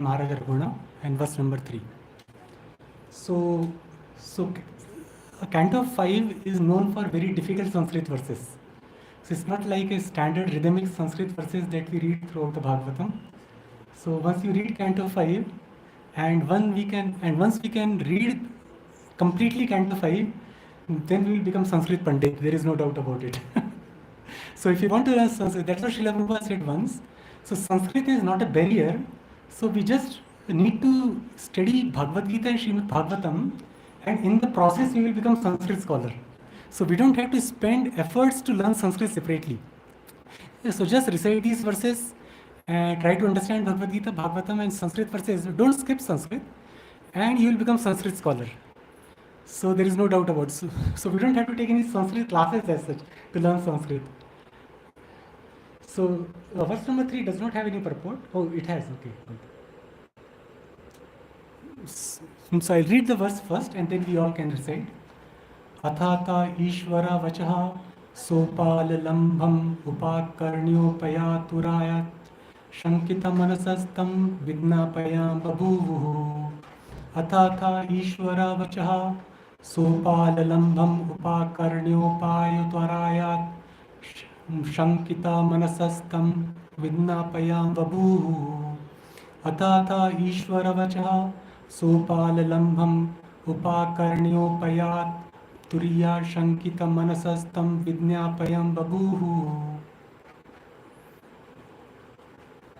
Maharaj Raguna and verse number 3. So, so Canto 5 is known for very difficult Sanskrit verses. So it's not like a standard rhythmic Sanskrit verses that we read throughout the Bhagavatam. So once you read Canto 5, once we can read completely Canto 5, then we will become Sanskrit Pandit. There is no doubt about it. So if you want to learn Sanskrit, that's what Srila Prabhupada said once. So Sanskrit is not a barrier. So we just need to study Bhagavad Gita and Srimad Bhagavatam, and in the process we will become Sanskrit scholar. So we don't have to spend efforts to learn Sanskrit separately. So just recite these verses and try to understand Bhagavad Gita, Bhagavatam and Sanskrit verses. Don't skip Sanskrit and you will become Sanskrit scholar. So there is no doubt about it. So we don't have to take any Sanskrit classes as such to learn Sanskrit. So verse number 3 does not have any purport. Oh, it has. Okay. So I'll read the verse first and then we all can recite. Athata Ishvara Vachaha Sopalalambham Upakarnyopayaturayat Shankita Manasastam Vignapayam Babhuvuhu. Athata Ishvara Vachaha Sopalalambham Upakarnyopayaturayat Shankita Manasastam Vignapayam Babhuvuhu. Athata Ishvara Vachaha Sopalalambham Upakarnyopayaturayat Turiya Shankita Manasastam Vidnyapayam Babuhu.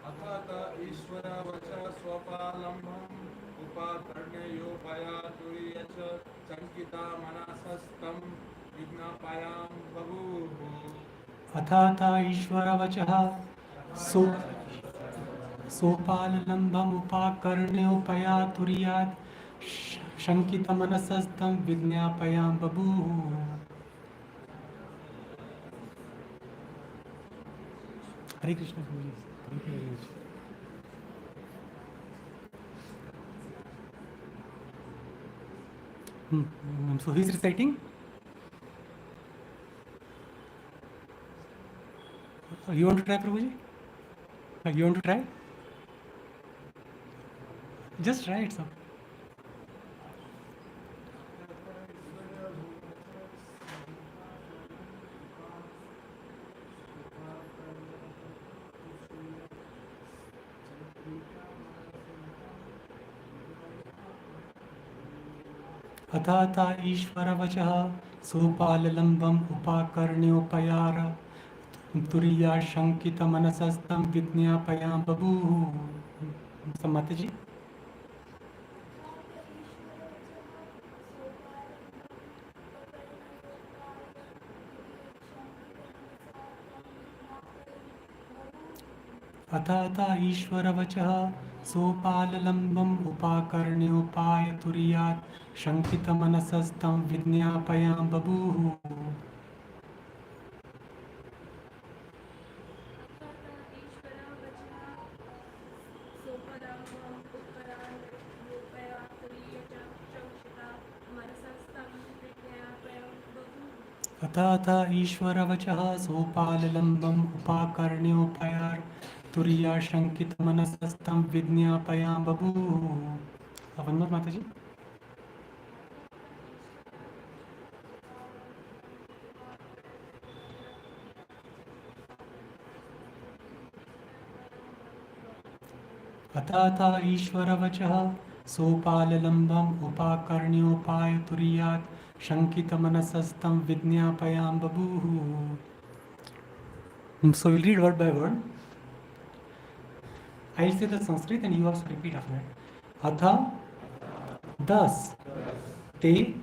Athata Ishvara Vacha Swapalambham Upakarnayopaya Turiya Shankita Manasastam Vignapayam Babuhu. Athata Ishvara Vachaha Sopalalambham Upakarnayopaya Turiyat Shankita Manasastam Vidnyapayam Babuhu. Hare Krishna Prabhuji. Thank you very much. So who is reciting? You want to try, Prabhuji? You want to try? Just try it, sir. Athata Ishvara Vachaha Sopalalambham Upakarnyopayaturiyat Turiya Shankita Manasastam Vidnyapayam Babuhu. Mataji. Athata Ishvara Vachaha Sopalalambham Upakarnyopayaturiyat Shankita Manasastam Vidnyapayam Babuhu. Athata Ishvara Vachaha Sopalalambham Upakarnyopayaturiyat Turiya Shankita Manasastam Vidnyapayam Babuhu. One more, Mataji. Athata Ishvara Vachaha Sopalalambham Upakarnyopayaturiyat Shankita Manasastam Vidnyapayam Babuhu. So we'll read word by word. I'll say the Sanskrit and you also repeat after that. Atha, thus, they,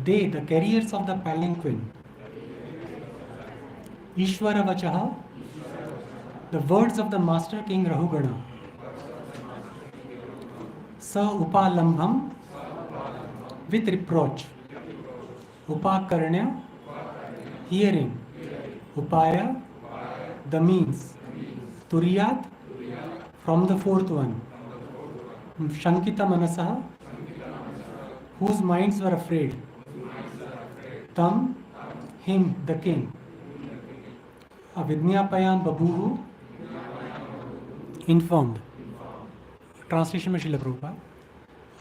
the carriers of the palanquin. Ishvara Vachaha, the words of the master king Rahugana. Sa Upalambham, with reproach. Upakarnya, hearing. Upaya, the means. Turiyat, from the fourth one. Shankita Manasaha, whose minds were afraid. Tam, him, the king. Avidnyapayam Babuhu, informed. translation by Srila Prabhupada.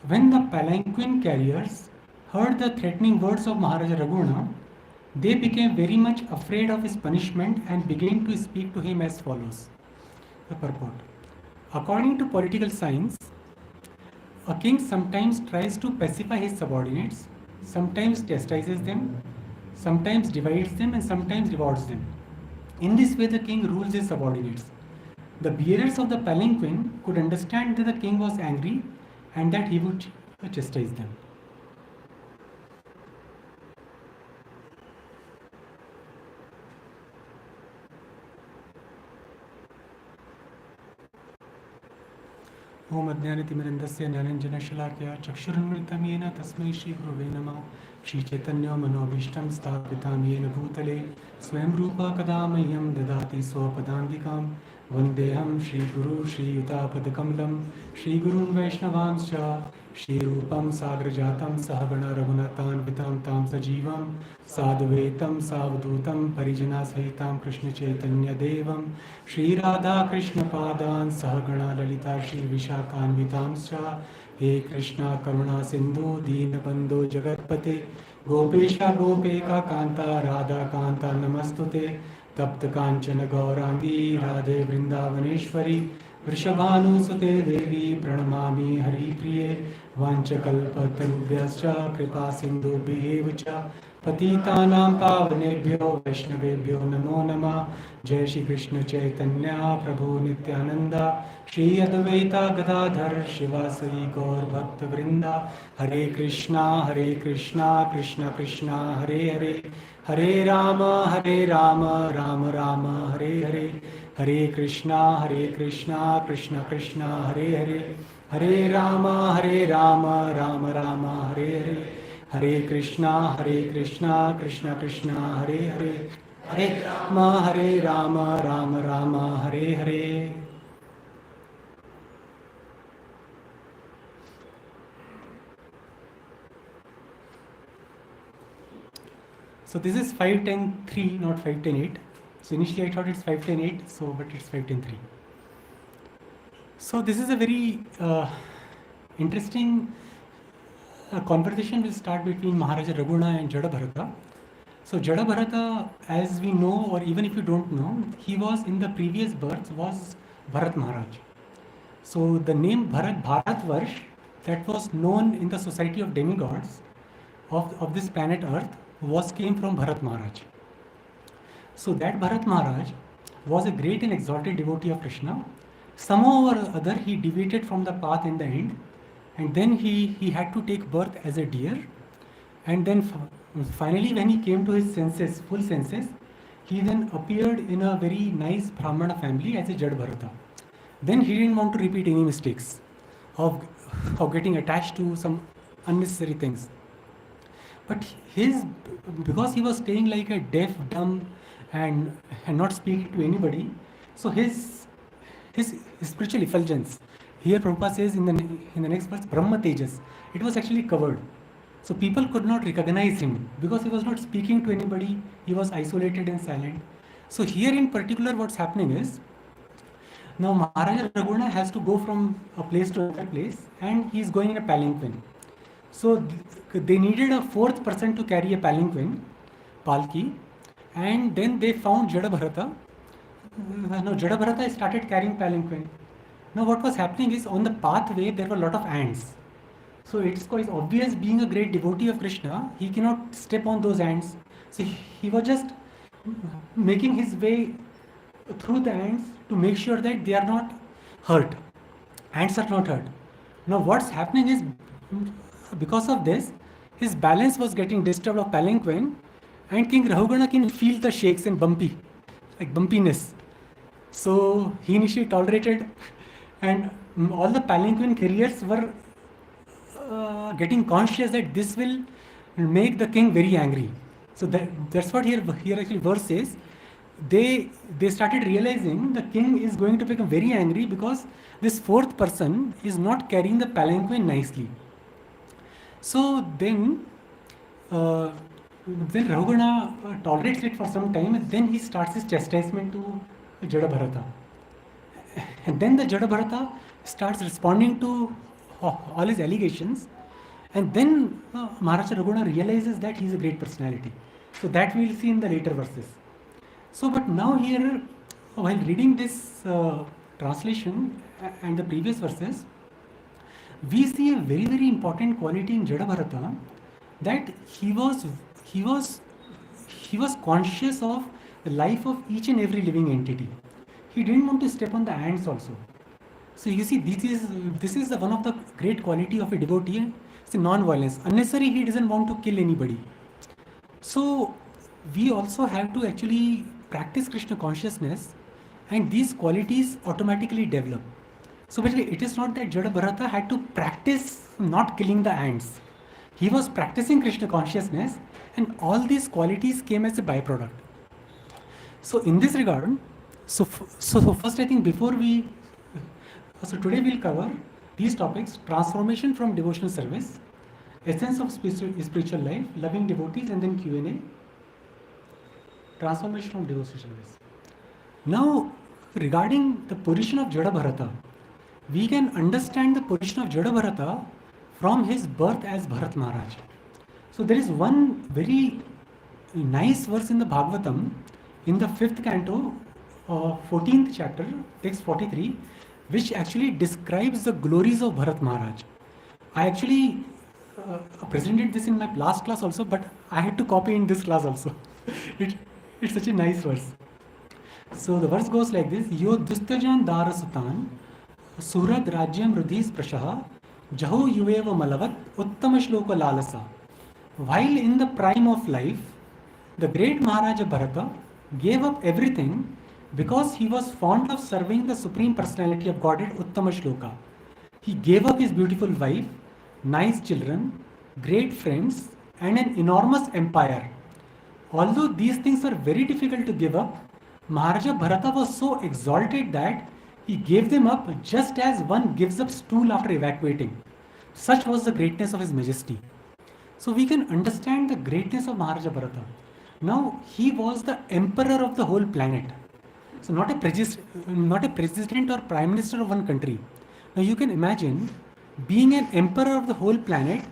When the palanquin carriers heard the threatening words of Maharaja Raghuna, they became very much afraid of his punishment and began to speak to him as follows. The purport. According to political science, a king sometimes tries to pacify his subordinates, sometimes chastises them, sometimes divides them, and sometimes rewards them. In this way, the king rules his subordinates. The bearers of the palanquin could understand that the king was angry and that he would chastise them. ओम अज्ञानतिमिरन्दस्य ज्ञानञ्जनशलाकया चक्षुरुन्मिलितं येन तस्मै श्रीगुरवे नमः श्रीचैतन्यो मनोभीष्टं स्थापितं येन भूतले स्वयं रूपा कदा मह्यं ददाति स्वपदान्तिकां वन्देऽहं श्रीगुरु श्रीयुतापदकमलं श्रीगुरून् वैष्णवांश्च श्रीरूपं साग्रजातं सहगण रघुनाथान्वितं तां सजीवं साद्वैतं सावधूतं परिजनसहितं कृष्णचैतन्यदेवं श्रीराधाकृष्णपादान् सहगणा ललिता श्रीविशाखान्वितांश्च हे कृष्णा करुणा सिन्धु दीनबन्धो जगत्पते गोपेश गोपेका कान्ता राधा कान्ता नमस्तुते तप्त कांचन गौरांगी राधे वृंदावनेश्वरी वृषभानुसुते देवी प्रणमामि हरिप्रिये वाञ्छकल्पतरुभ्यश्च कृपा सिन्धुभ्येव च पतितानां पावनेभ्यो वैष्णवेभ्यो नमो नमः। जय श्री कृष्ण चैतन्य प्रभु नित्यानंद श्री अद्वैता गदाधर शिवासरी गौर भक्त वृंदा। हरे Krishna Krishna Krishna Hare Hare Hare Ram Ram Ram Hare Hare Hare Krishna Krishna Krishna Hare Hare Hare Ram Ram Ram Hare Hare Hare Krishna Krishna Krishna Hare Hare Hare Ram Ram Ram Hare Hare. So this is 5:10:3, not 5:10:8. So initially I thought it's 5:10:8, so but it's 5:10:3. So this is a very interesting conversation will start between Maharaja Raghuna and Jada Bharata. So Jada Bharata, as we know, or even if you don't know, he was in the previous birth was Bharat Maharaj. So the name Bharatvarsh, that was known in the society of demigods of this planet Earth, came from Bharat Maharaj. So that Bharat Maharaj was a great and exalted devotee of Krishna. Somehow or other he deviated from the path in the end, and then he had to take birth as a deer, and then finally when he came to his senses, full senses, he then appeared in a very nice Brahmana family as a Jada Bharata. Then he didn't want to repeat any mistakes of getting attached to some unnecessary things. But because he was staying like a deaf, dumb, and not speaking to anybody, so his spiritual effulgence, here Prabhupada says in the next verse, Brahma Tejas, it was actually covered. So people could not recognize him because he was not speaking to anybody, he was isolated and silent. So here in particular what's happening is, now Maharaja Raghuna has to go from a place to another place, and he is going in a palanquin. So they needed a fourth person to carry a palanquin, palki, and then they found Jada Bharata. Now Jada Bharata started carrying palanquin. Now what was happening is, on the pathway there were a lot of ants. So it's quite obvious, being a great devotee of Krishna, he cannot step on those ants. So he was just making his way through the ants to make sure that they are not hurt. Ants are not hurt. Now what's happening is, because of this, his balance was getting disturbed of palanquin, and King Rahugana can feel the shakes and bumpiness. So he initially tolerated, and all the palanquin carriers were getting conscious that this will make the king very angry. So that's what here actually verse says. They started realizing the king is going to become very angry because this fourth person is not carrying the palanquin nicely. So then Rahugana tolerates it for some time, and then he starts his chastisement to Jada Bharata. And then the Jada Bharata starts responding to all his allegations, and then Maharaja Raghuna realizes that he is a great personality. So that we will see in the later verses. So, but now here, while reading this translation and the previous verses, we see a very very important quality in Jada Bharata, that he was he was conscious of the life of each and every living entity. He didn't want to step on the ants also. So you see, this is the one of the great quality of a devotee. It's non-violence. Unnecessary, he doesn't want to kill anybody. So we also have to actually practice Krishna consciousness, and these qualities automatically develop. So basically, it is not that Jada Bharata had to practice not killing the ants. He was practicing Krishna consciousness, and all these qualities came as a byproduct. So in this regard, so first I think before we, so today we'll cover these topics: transformation from devotional service, essence of spiritual life, loving devotees, and then Q&A. Transformation from devotional service. Now, regarding the position of Jada Bharata, we can understand the position of Jada Bharata from his birth as Bharat Maharaj. So there is one very nice verse in the Bhagavatam, in the 5th canto, 14th chapter, text 43, which actually describes the glories of Bharat Maharaj. I actually presented this in my last class also, but I had to copy in this class also. It's such a nice verse. So the verse goes like this: Yo dustajan darasutan surad rajyam rudhis prashaha jahu yuveva malavat uttama shloka lalasa. While in the prime of life, the great Maharaja Bharata gave up everything because he was fond of serving the Supreme Personality of Godhead Uttama Shloka. He gave up his beautiful wife, nice children, great friends, and an enormous empire. Although these things were very difficult to give up, Maharaja Bharata was so exalted that he gave them up just as one gives up stool after evacuating. Such was the greatness of his majesty. So we can understand the greatness of Maharaja Bharata. Now he was the emperor of the whole planet. So not a president or prime minister of one country. Now you can imagine being an emperor of the whole planet.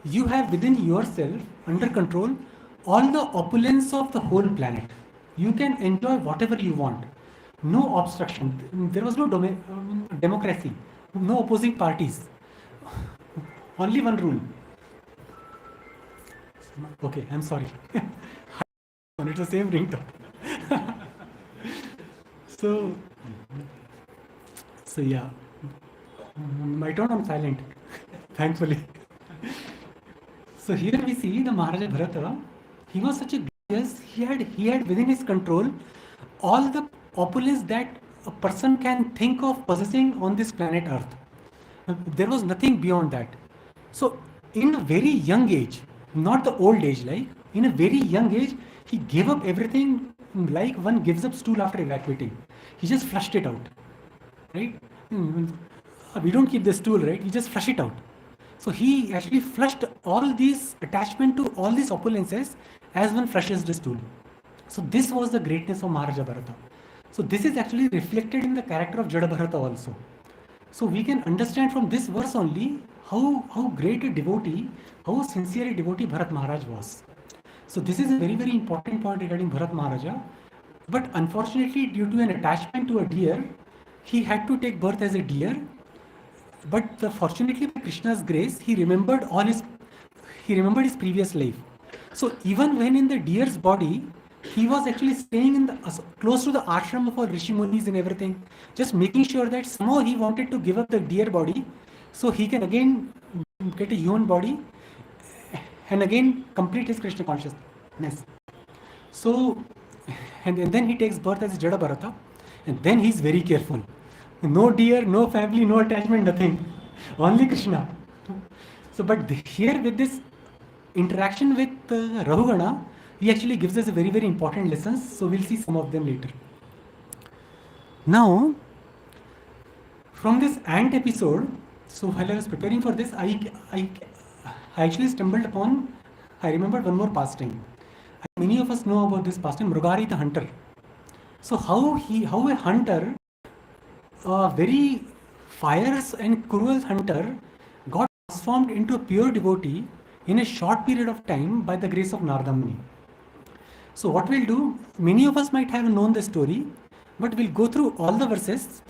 You have within yourself, under control, all the opulence of the whole planet. You can enjoy whatever you want. No obstruction. There was no democracy. No opposing parties. Only one rule. Okay, I'm sorry. It's the same ringtone. So yeah, my turn, I'm silent, thankfully. So here we see the Maharaja Bharata. He was such a glorious. He had within his control all the opulence that a person can think of possessing on this planet Earth. There was nothing beyond that. So in a very young age, not the old age, like in a very young age, he gave up everything like one gives up stool after evacuating. He just flushed it out, right? We don't keep the stool, right? We just flush it out. So he actually flushed all these attachment to all these opulences as one flushes the stool. So this was the greatness of Maharaja Bharata. So this is actually reflected in the character of Jada Bharata also. So we can understand from this verse only how great a devotee, how sincere a devotee Bharat Maharaj was. So this is a very very important point regarding Bharat Maharaja. But unfortunately, due to an attachment to a deer, he had to take birth as a deer. But fortunately, by Krishna's grace, he remembered his previous life. So even when in the deer's body, he was actually staying in close to the ashram of all Rishi Munis and everything, just making sure that somehow he wanted to give up the deer body, so he can again get a human body and again complete his Krishna consciousness. So, and then he takes birth as Jada Bharata, and then he's very careful. No deer, no family, no attachment, nothing. Only Krishna. So, but here with this interaction with Rahugana, he actually gives us a very, very important lessons. So, we'll see some of them later. Now, from this ant episode, so while I was preparing for this, I actually stumbled upon, I remembered one more pastime. Many of us know about this pastime, Mrugari the hunter. So how a hunter very fierce and cruel hunter got transformed into a pure devotee in a short period of time by the grace of Narada Muni. So what we'll do, many of us might have known the story, but we'll go through all the verses,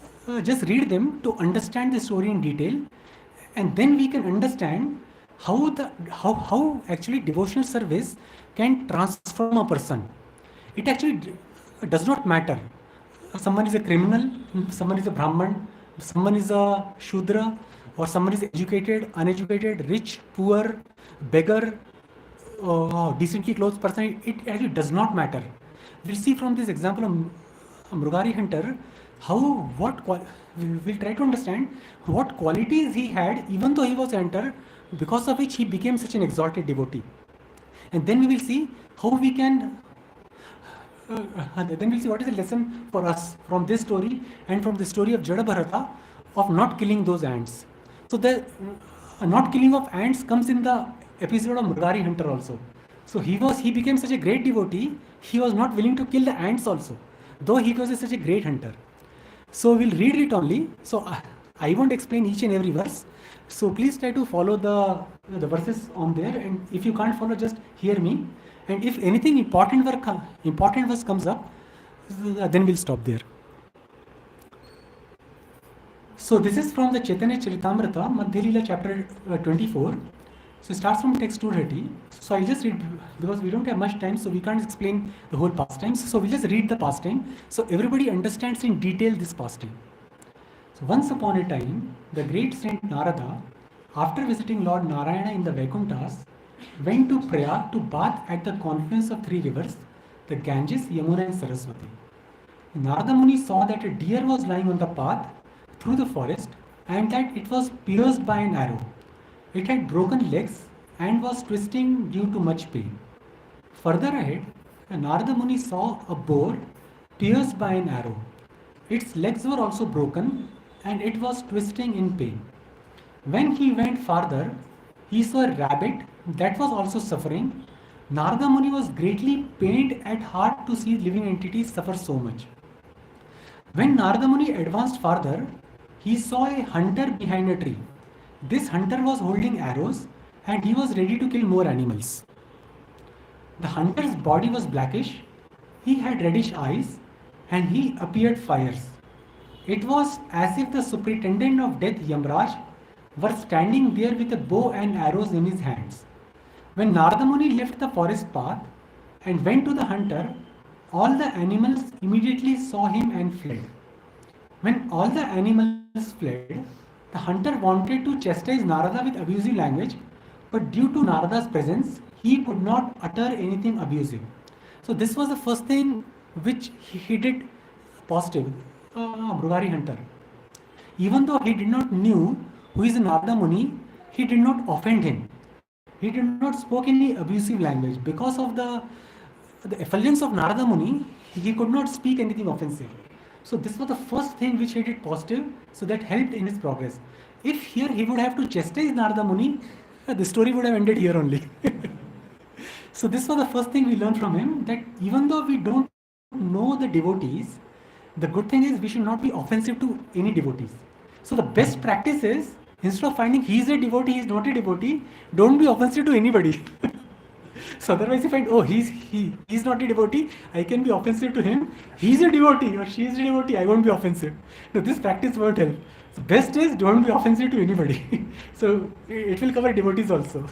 just read them to understand the story in detail, and then we can understand how actually devotional service can transform a person. It actually does not matter. Someone is a criminal, someone is a Brahman, someone is a Shudra, or someone is educated, uneducated, rich, poor, beggar, decently clothed person. It actually does not matter. We'll see from this example of Mrugari Hunter how we'll try to understand what qualities he had even though he was hunter, because of which he became such an exalted devotee. And then we will see how we can then we'll see what is the lesson for us from this story and from the story of Jada Bharata of not killing those ants. So the not killing of ants comes in the episode of Mrugari Hunter also. So he became such a great devotee, he was not willing to kill the ants also, though he was such a great hunter. So we'll read it only. So I won't explain each and every verse. So please try to follow the verses on there, and if you can't follow, just hear me. And if anything important verse comes up, then we'll stop there. So this is from the Chaitanya Charitamrita, Madhya Leela chapter 24. So it starts from text 230. So I'll just read, because we don't have much time, so we can't explain the whole pastimes. So we'll just read the pastime, so everybody understands in detail this pastime. So once upon a time, the great saint Narada, after visiting Lord Narayana in the Vaikunthas, went to Prayag to bath at the confluence of three rivers, the Ganges, Yamuna and Saraswati. Narada Muni saw that a deer was lying on the path through the forest and that it was pierced by an arrow. It had broken legs and was twisting due to much pain. Further ahead, Narada Muni saw a boar pierced by an arrow. Its legs were also broken and it was twisting in pain. When he went farther, he saw a rabbit that was also suffering. Narada Muni was greatly pained at heart to see living entities suffer so much. When Narada Muni advanced farther, he saw a hunter behind a tree. This hunter was holding arrows and he was ready to kill more animals. The hunter's body was blackish, he had reddish eyes, and he appeared fierce. It was as if the superintendent of death, Yamraj, were standing there with a bow and arrows in his hands. When Narada Muni left the forest path and went to the hunter, all the animals immediately saw him and fled. When all the animals fled, the hunter wanted to chastise Narada with abusive language, but due to Narada's presence, he could not utter anything abusive. So this was the first thing which he did positive, Mrugari Hunter. Even though he did not knew who is Narada Muni, he did not offend him. He did not spoke any abusive language. Because of the effulgence of Narada Muni, he could not speak anything offensive. So this was the first thing which he did positive, so that helped in his progress. If here he would have to chastise Narada Muni, the story would have ended here only. So this was the first thing we learned from him, that even though we don't know the devotees, the good thing is we should not be offensive to any devotees. So the best practice is, instead of finding he is a devotee, he is not a devotee, don't be offensive to anybody. So otherwise you find, oh, he's not a devotee, I can be offensive to him. He's a devotee or she is a devotee, I won't be offensive. No, this practice won't help. So best is don't be offensive to anybody. So it will cover devotees also.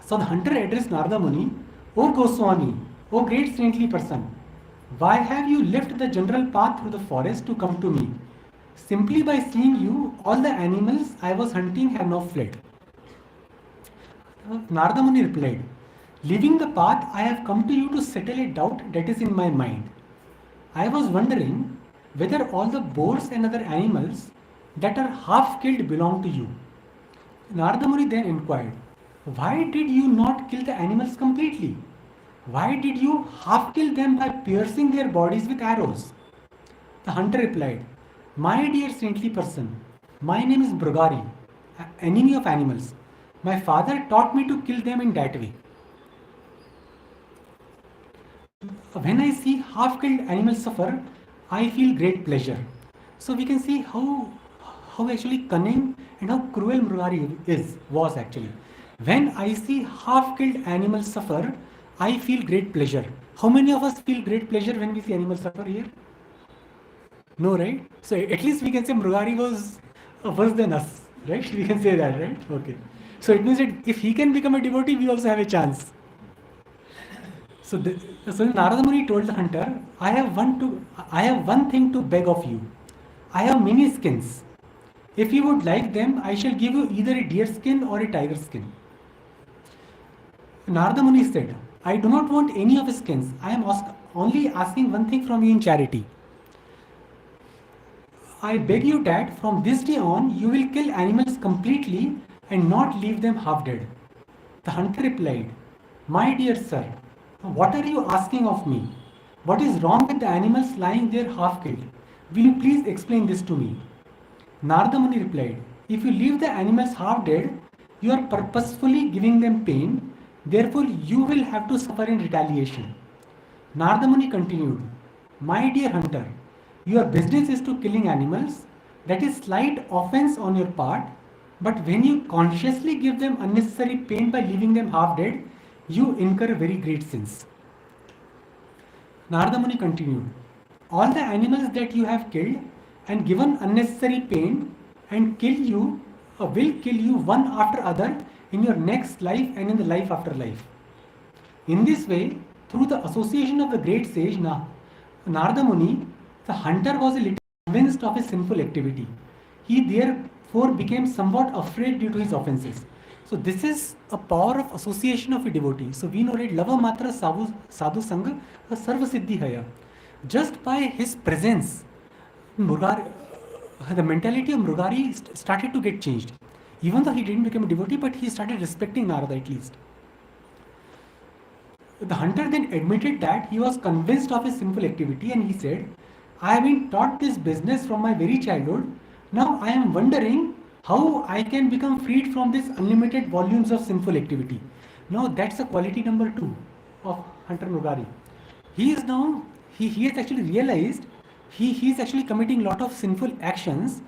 So the hunter addressed Narada Muni, O Goswami, O great saintly person, why have you left the general path through the forest to come to me? Simply by seeing you, all the animals I was hunting have now fled. Narada Muni replied, leaving the path, I have come to you to settle a doubt that is in my mind. I was wondering whether all the boars and other animals that are half killed belong to you. Narada Muni then inquired, why did you not kill the animals completely? Why did you half kill them by piercing their bodies with arrows? The hunter replied, my dear saintly person, my name is Brugari, enemy of animals. My father taught me to kill them in that way. When I see half-killed animals suffer, I feel great pleasure. So we can see how how actually cunning and how cruel Murari was actually. When I see half-killed animals suffer, I feel great pleasure. How many of us feel great pleasure when we see animals suffer here? No, right? So at least we can say Mrugari was worse than us, right? We can say that, right? Okay. So it means that if he can become a devotee, we also have a chance. So, so Narada Muni told the hunter, I have one thing to beg of you. I have many skins. If you would like them, I shall give you either a deer skin or a tiger skin. Narada Muni said, I do not want any of his skins. I am only asking one thing from you in charity. I beg you that from this day on you will kill animals completely and not leave them half dead. The hunter replied, my dear sir, what are you asking of me? What is wrong with the animals lying there half killed? Will you please explain this to me? Narada Muni replied, if you leave the animals half dead, you are purposefully giving them pain, therefore you will have to suffer in retaliation. Narada Muni continued, my dear hunter, your business is to killing animals, that is slight offense on your part, but when you consciously give them unnecessary pain by leaving them half dead, you incur very great sins. Narada Muni continued, all the animals that you have killed and given unnecessary pain and will kill you one after other in your next life and in the life after life. In this way, through the association of the great sage Narada Muni, the hunter was a little convinced of his sinful activity. He therefore became somewhat afraid due to his offenses. So this is a power of association of a devotee. So we know that lava matra sadhu sangha sarva siddhi haya. Just by his presence, the mentality of Mrugari started to get changed. Even though he didn't become a devotee, but he started respecting Narada at least. The hunter then admitted that he was convinced of his sinful activity and he said, I have been taught this business from my very childhood. Now I am wondering how I can become freed from these unlimited volumes of sinful activity. Now that's a quality number 2 of Hunter Mrugari. He has actually realized he is actually committing a lot of sinful actions.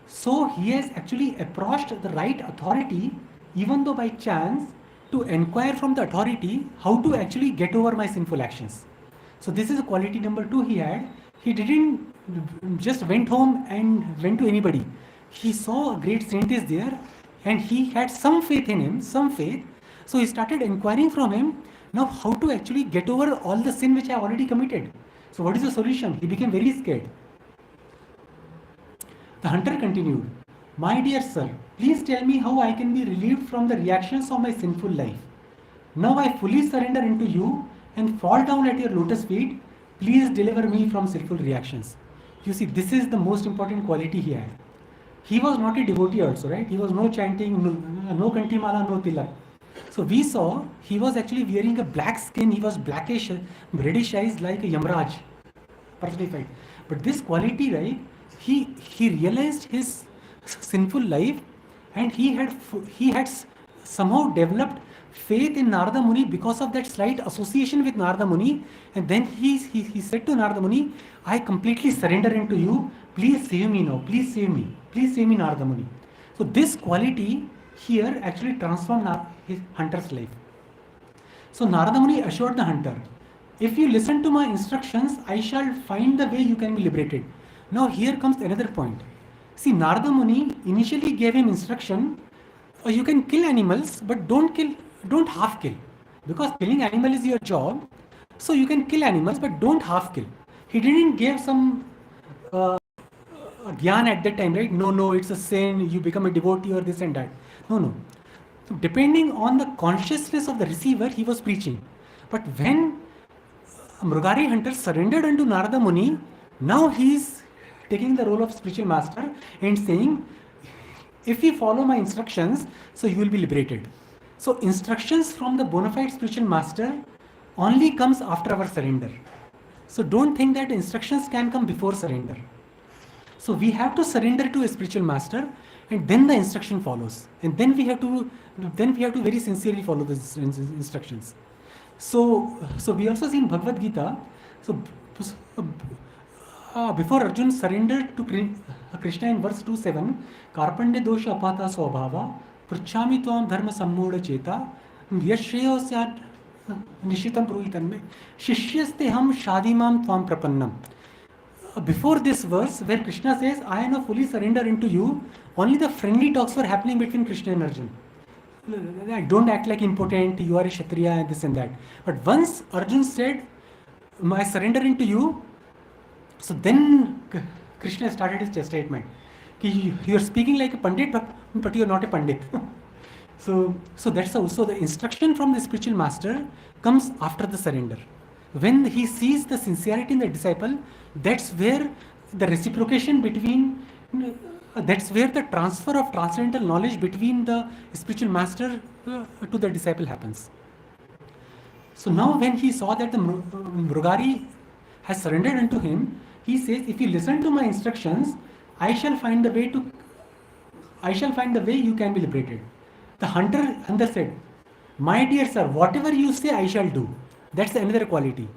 So he has actually approached the right authority, even though by chance, to inquire from the authority how to actually get over my sinful actions. So this is a quality number 2 he had. He didn't just went home and went to anybody. He saw a great saint is there and he had some faith in him, some faith. So he started inquiring from him, now how to actually get over all the sin which I already committed. So what is the solution? He became very scared. The hunter continued, my dear sir, please tell me how I can be relieved from the reactions of my sinful life. Now I fully surrender into you and fall down at your lotus feet. Please deliver me from sinful reactions. You see, this is the most important quality he had. He was not a devotee also, right? He was no chanting, no kantimala, no tilak. So we saw he was actually wearing a black skin. He was blackish, reddish eyes like a Yamraj personified. But this quality, right? He realized his sinful life, and he had somehow developed faith in Narada Muni because of that slight association with Narada Muni. And then he said to Narada Muni, I completely surrender into you. Please save me now. Please save me. Please save me, Narada Muni. So this quality here actually transformed his hunter's life. So Narada Muni assured the hunter, if you listen to my instructions, I shall find the way you can be liberated. Now here comes another point. See, Narada Muni initially gave him instruction, you can kill animals, but don't half kill. Because killing animal is your job, so you can kill animals, but don't half kill. He didn't give some gyan at that time, right? No, it's a sin, you become a devotee or this and that. No. So depending on the consciousness of the receiver, he was preaching. But when Mrugari hunter surrendered unto Narada Muni, now he is taking the role of spiritual master and saying, if you follow my instructions, so you will be liberated. So instructions from the bona fide spiritual master only comes after our surrender. So don't think that instructions can come before surrender. So we have to surrender to a spiritual master, and then the instruction follows. And then we have to very sincerely follow the instructions. So we also see in Bhagavad Gita, so before Arjun surrendered to Krishna in verse 2:7, Karpande dosha apata swabhava, pruchhami tvam dharma sammoda cheta, yashreyo syat nishitam bruhitanme, shishyaste ham shadimam tvam prapannam. Before this verse, where Krishna says, I am now fully surrender into you, only the friendly talks were happening between Krishna and Arjun. Don't act like impotent, you are a Kshatriya and this and that. But once Arjun said, I surrender into you, so then Krishna started his chastisement. You are speaking like a Pandit, but you are not a Pandit. So that's how. So the instruction from the spiritual master comes after the surrender. When he sees the sincerity in the disciple, that's where the reciprocation between, that's where the transfer of transcendental knowledge between the spiritual master to the disciple happens. So now when he saw that the Mrugari has surrendered unto him, he says, if you listen to my instructions, I shall find the way you can be liberated. The hunter said, my dear sir, whatever you say, I shall do. That's another quality.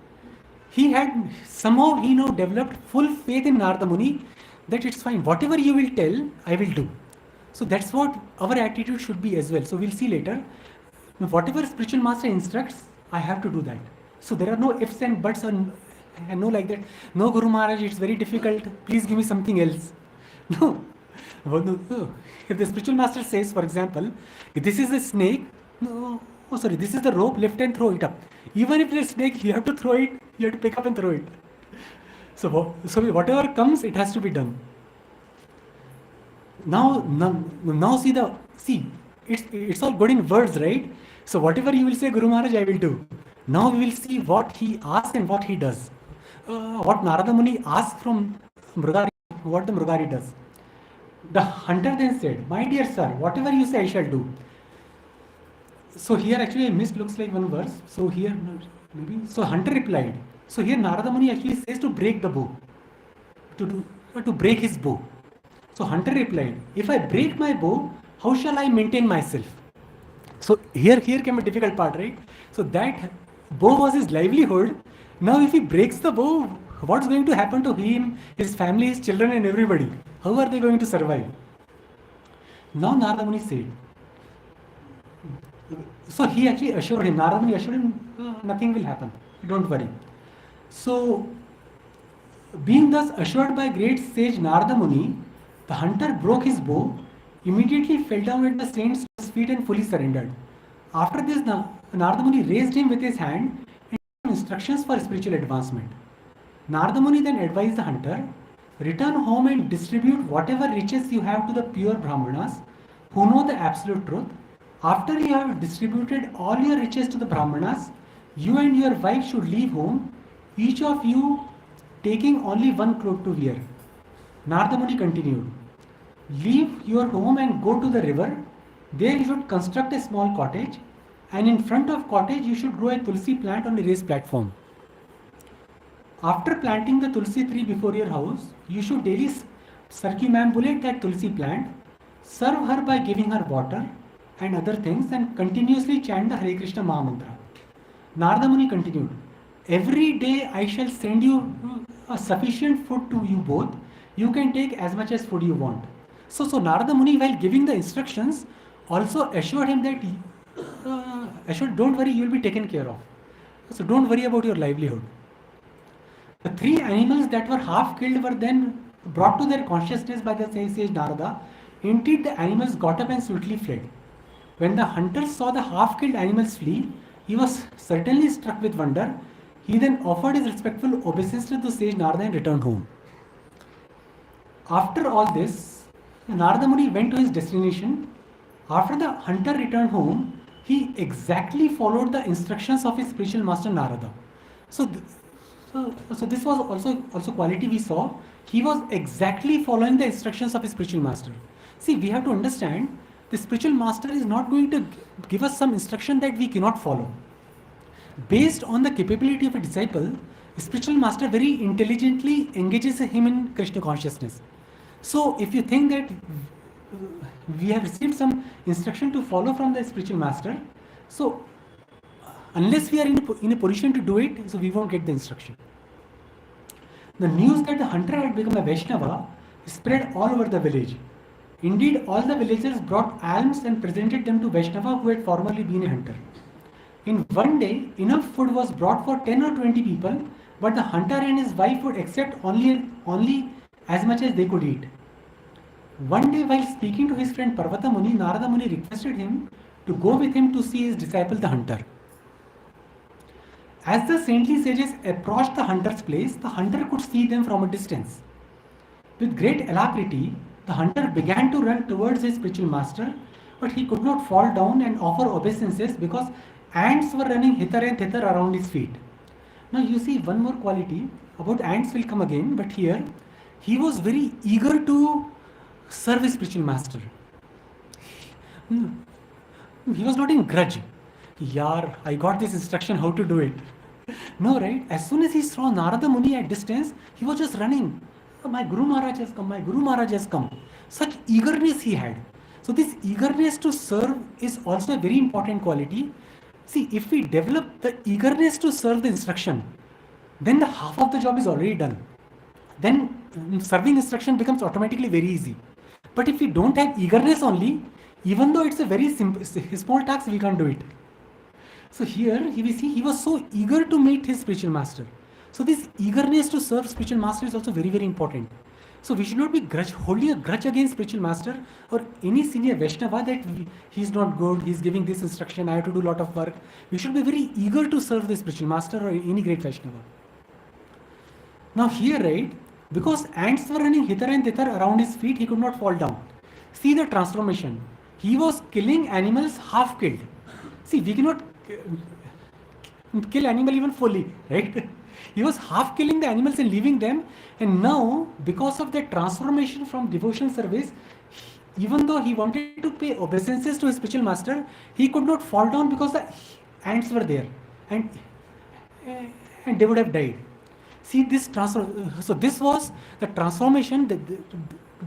He now developed full faith in Narada Muni that it's fine. Whatever you will tell, I will do. So that's what our attitude should be as well. So we'll see later. Whatever spiritual master instructs, I have to do that. So there are no ifs and buts and no like that. No, Guru Maharaj, it's very difficult. Please give me something else. No. If the spiritual master says, for example, this is a snake, this is the rope, lift and throw it up. Even if it's a snake, you have to throw it, you have to pick up and throw it. So whatever comes, it has to be done. Now see, it's all good in words, right? So whatever you will say, Guru Maharaj, I will do. Now we will see what he asks and what he does. What Narada Muni asks from Mrugari, what the Mrugari does. The hunter then said, my dear sir, whatever you say, I shall do. So here actually I missed, looks like one verse. So here, maybe, so hunter replied. So here Narada Muni actually says to break the bow, to break his bow. So hunter replied, if I break my bow, how shall I maintain myself? So here came a difficult part, right? So that bow was his livelihood. Now if he breaks the bow, what's going to happen to him, his family, his children and everybody? How are they going to survive? Now Narada Muni said, so he actually assured him, Narada Muni assured him, nothing will happen, don't worry. So being thus assured by great sage Narada Muni, the hunter broke his bow, immediately fell down at the saint's feet and fully surrendered. After this, Narada Muni raised him with his hand and gave instructions for spiritual advancement. Narada Muni then advised the hunter, return home and distribute whatever riches you have to the pure Brahmanas who know the absolute truth. After you have distributed all your riches to the Brahmanas, you and your wife should leave home, each of you taking only one cloak to wear. Narada Muni continued, leave your home and go to the river. There you should construct a small cottage, and in front of cottage you should grow a tulsi plant on a raised platform. After planting the tulsi tree before your house, you should daily circumambulate that tulsi plant, serve her by giving her water and other things, and continuously chant the Hare Krishna Mahamantra. Narada Muni continued, every day I shall send you a sufficient food to you both. You can take as much as food you want. So Narada Muni, while giving the instructions, also assured him that, don't worry, you will be taken care of. So don't worry about your livelihood. The three animals that were half killed were then brought to their consciousness by the sage Narada. Indeed, the animals got up and swiftly fled. When the hunter saw the half killed animals flee, he was certainly struck with wonder. He then offered his respectful obeisance to sage Narada and returned home. After all this, Narada Muni went to his destination. After the hunter returned home, he exactly followed the instructions of his spiritual master Narada. So this was also quality we saw. He was exactly following the instructions of his spiritual master. See, we have to understand the spiritual master is not going to give us some instruction that we cannot follow. Based on the capability of a disciple, the spiritual master very intelligently engages him in Krishna consciousness. So if you think that we have received some instruction to follow from the spiritual master, so unless we are in a position to do it, so we won't get the instruction. The news that the hunter had become a Vaishnava spread all over the village. Indeed, all the villagers brought alms and presented them to Vaishnava who had formerly been a hunter. In one day, enough food was brought for 10 or 20 people, but the hunter and his wife would accept only as much as they could eat. One day, while speaking to his friend Parvata Muni, Narada Muni requested him to go with him to see his disciple the hunter. As the saintly sages approached the hunter's place, the hunter could see them from a distance. With great alacrity, the hunter began to run towards his spiritual master, but he could not fall down and offer obeisances because ants were running hither and thither around his feet. Now you see one more quality about ants will come again, but here he was very eager to serve his spiritual master. He was not in grudge. Yar, I got this instruction how to do it. No, right? As soon as he saw Narada Muni at distance, he was just running. My Guru Maharaj has come, my Guru Maharaj has come. Such eagerness he had. So this eagerness to serve is also a very important quality. See, if we develop the eagerness to serve the instruction, then the half of the job is already done. Then serving instruction becomes automatically very easy. But if we don't have eagerness only, even though it's a very simple, small task, we can't do it. So here we see he was so eager to meet his spiritual master. So this eagerness to serve spiritual master is also very, very important. So we should not be holding a grudge against spiritual master or any senior Vaishnava that he's not good, he's giving this instruction, I have to do a lot of work. We should be very eager to serve the spiritual master or any great Vaishnava. Now here, right, because ants were running hither and thither around his feet, he could not fall down. See the transformation. He was killing animals half killed. See, we cannot kill animal even fully, right? He was half killing the animals and leaving them, and now because of that transformation from devotional service, even though he wanted to pay obeisances to his spiritual master, he could not fall down because the ants were there, and they would have died. See this so this was the transformation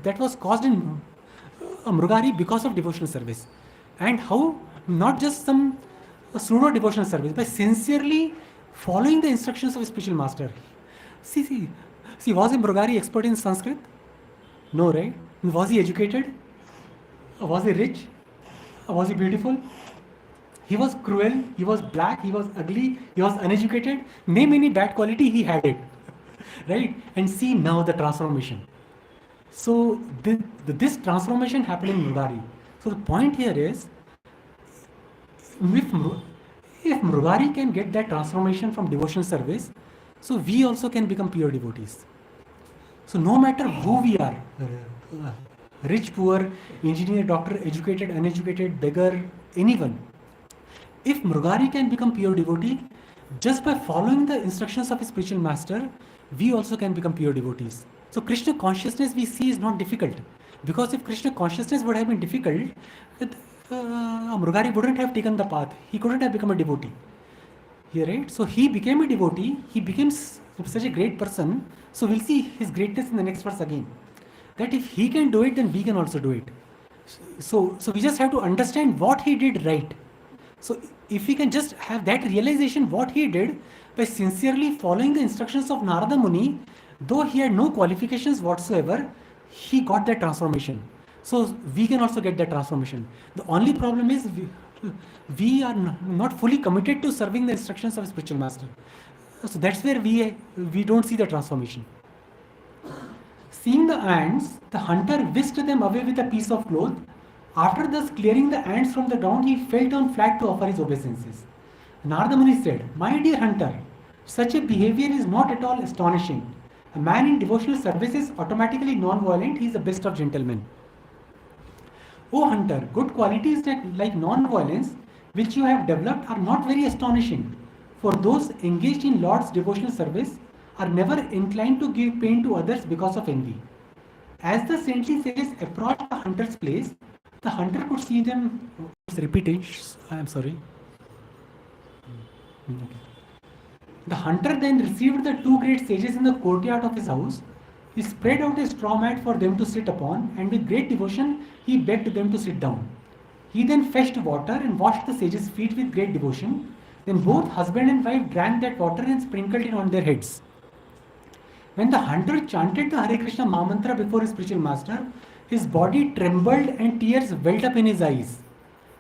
that was caused in Mrugari because of devotional service, and how not just some pseudo devotional service, by sincerely following the instructions of his spiritual master. See, was Mrugari expert in Sanskrit? No, right? Was he educated? Was he rich? Was he beautiful? He was cruel, he was black, he was ugly, he was uneducated. Name any bad quality, he had it. Right? And see now the transformation. So this transformation happened in Mrugari. So the point here is, if Mrugari can get that transformation from devotional service, so we also can become pure devotees. So no matter who we are, rich, poor, engineer, doctor, educated, uneducated, beggar, anyone, if Mrugari can become pure devotee, just by following the instructions of his spiritual master, we also can become pure devotees. So Krishna consciousness we see is not difficult, because if Krishna consciousness would have been difficult, Mrugari wouldn't have taken the path. He couldn't have become a devotee. Here, right? So he became a devotee. He became such a great person. So we'll see his greatness in the next verse again. That if he can do it, then we can also do it. So we just have to understand what he did right. So if we can just have that realization what he did by sincerely following the instructions of Narada Muni, though he had no qualifications whatsoever, he got that transformation. So we can also get that transformation. The only problem is we are not fully committed to serving the instructions of a spiritual master. So that's where we don't see the transformation. Seeing the ants, the hunter whisked them away with a piece of cloth. After thus clearing the ants from the ground, he fell down flat to offer his obeisances. Narada Muni said, "My dear hunter, such a behavior is not at all astonishing. A man in devotional service is automatically non-violent. He is the best of gentlemen. O hunter, good qualities like non-violence, which you have developed, are not very astonishing, for those engaged in Lord's devotional service are never inclined to give pain to others because of envy." As the saintly sages approached the hunter's place, the hunter could see them. Repeating, I am sorry. Okay. The hunter then received the two great sages in the courtyard of his house. He spread out a straw mat for them to sit upon, and with great devotion he begged them to sit down. He then fetched water and washed the sages' feet with great devotion. Then both husband and wife drank that water and sprinkled it on their heads. When the hunter chanted the Hare Krishna Mahamantra before his spiritual master, his body trembled and tears welled up in his eyes.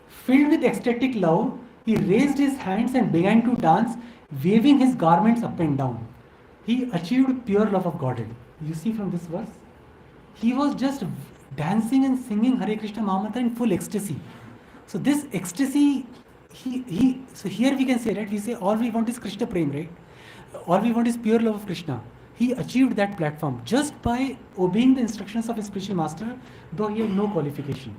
Filled with ecstatic love, he raised his hands and began to dance, waving his garments up and down. He achieved pure love of Godhead. You see from this verse? He was just dancing and singing Hare Krishna Mahamantra in full ecstasy. So this ecstasy, so here we can say, right? We say all we want is Krishna Prem, right? All we want is pure love of Krishna. He achieved that platform just by obeying the instructions of his spiritual master, though he had no qualification.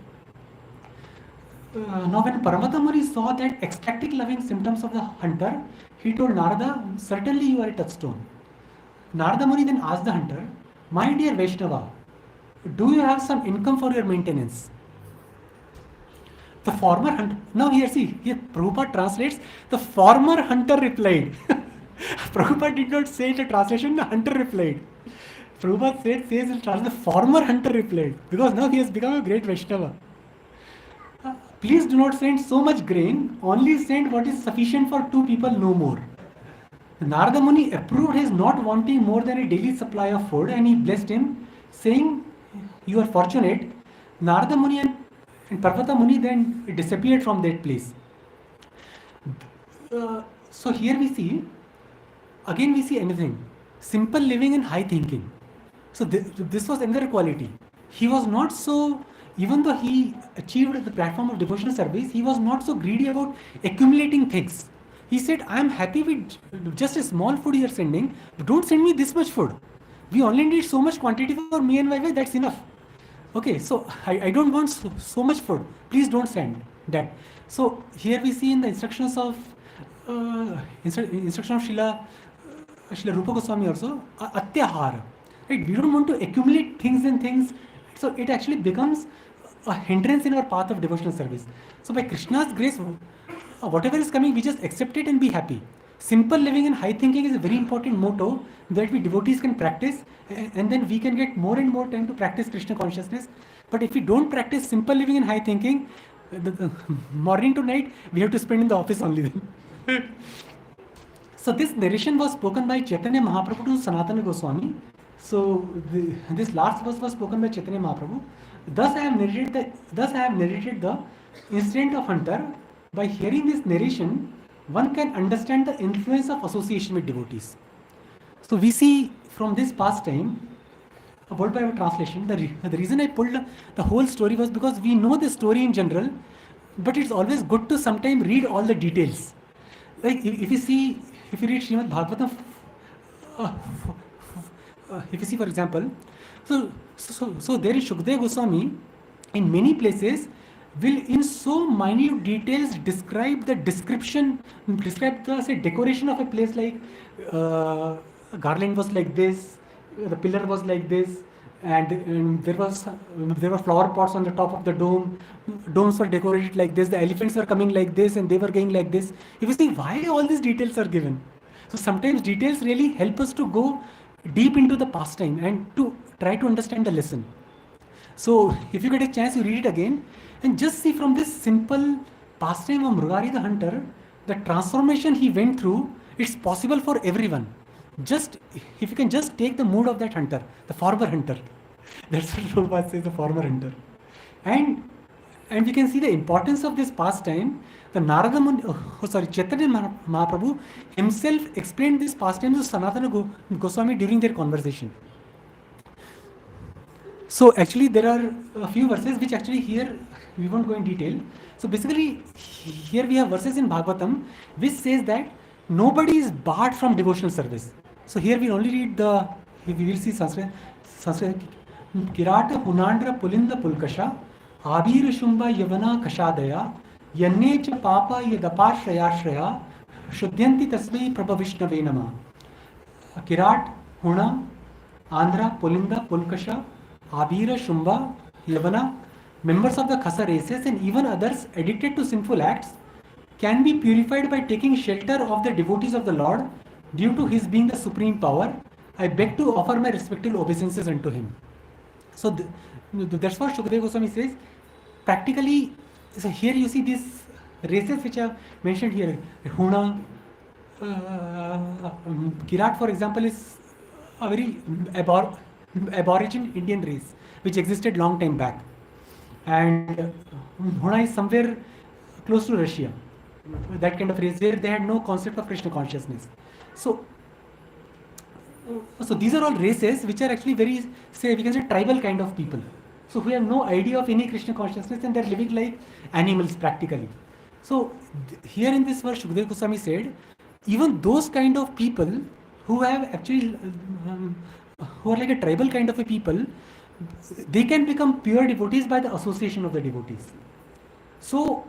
Now when Paramata Muni saw that ecstatic loving symptoms of the hunter, he told Narada, certainly you are a touchstone. Narada Muni then asked the hunter, my dear Vaishnava, do you have some income for your maintenance? The former hunter, now here see, here Prabhupada translates, the former hunter replied. Prabhupada did not say the translation, the hunter replied. Prabhupada says in translation, the former hunter replied, because now he has become a great Vaishnava. Please do not send so much grain, only send what is sufficient for 2 people, no more. Narada Muni approved his not wanting more than a daily supply of food, and he blessed him, saying, you are fortunate. Narada Muni and Parvata Muni then disappeared from that place. So here we see, again we see anything, simple living and high thinking. So this was another quality. He was not so, even though he achieved the platform of devotional service, he was not so greedy about accumulating things. He said, I am happy with just a small food you are sending, but don't send me this much food. We only need so much quantity for me and my wife, that's enough. Okay, so I don't want so much food. Please don't send that. So here we see in the instructions of Srila Rupa Goswami also, Atyahara. Right? We don't want to accumulate things and things. So it actually becomes a hindrance in our path of devotional service. So by Krishna's grace, whatever is coming, we just accept it and be happy. Simple living and high thinking is a very important motto that we devotees can practice, and then we can get more and more time to practice Krishna consciousness. But if we don't practice simple living and high thinking, the morning to night, we have to spend in the office only then. So this narration was spoken by Chaitanya Mahaprabhu to Sanatana Goswami. So this last verse was spoken by Chaitanya Mahaprabhu. Thus I have narrated the incident of hunter. By hearing this narration, one can understand the influence of association with devotees. So we see from this pastime, a word by word translation, the reason I pulled the whole story was because we know the story in general, but it's always good to sometimes read all the details. Like if you read Srimad Bhagavatam, if you see for example, so there is Shukdev Goswami in many places will in so minute details describe the say decoration of a place, like garland was like this, the pillar was like this, and there were flower pots on the top of the dome. Domes were decorated like this. The elephants were coming like this, and they were going like this. If you see why all these details are given, so sometimes details really help us to go deep into the pastime and to try to understand the lesson. So if you get a chance, you read it again and just see from this simple pastime of Mrugari the hunter, the transformation he went through. It's possible for everyone. Just if you can just take the mood of that hunter, the former hunter. That's what Prabhupada says, the former hunter. And we can see the importance of this pastime. The Chaitanya Mahaprabhu himself explained this pastime to Sanatana Goswami during their conversation. So actually there are a few verses which actually here we won't go in detail. So basically here we have verses in Bhagavatam which says that nobody is barred from devotional service. So here we only read we will see Sanskrit. Kirata Hunandra Pulinda Pulkasha Abhira Shumba Yavana Kashadaya Yannecha Papa Yadapashraya Shuddhyanti Tasmai Prabhavishnave Nama. Kirat, Huna, Andhra, Pulinda, Pulkasha, Abhira, Shumba, Yavana, members of the Khasa races and even others addicted to sinful acts can be purified by taking shelter of the devotees of the Lord due to his being the supreme power. I beg to offer my respectful obeisances unto him. So that's what Shukdev Goswami says. Practically, so here you see these races which are mentioned here. Huna, Kirat for example is a very aboriginal Indian race which existed long time back, and Huna is somewhere close to Russia, that kind of race where they had no concept of Krishna consciousness. So, so these are all races which are actually very, say, we can say tribal kind of people. So who have no idea of any Krishna consciousness and they're living like animals practically. So here in this verse, Shukdev Goswami said, even those kind of people who have actually, who are like a tribal kind of a people, they can become pure devotees by the association of the devotees. So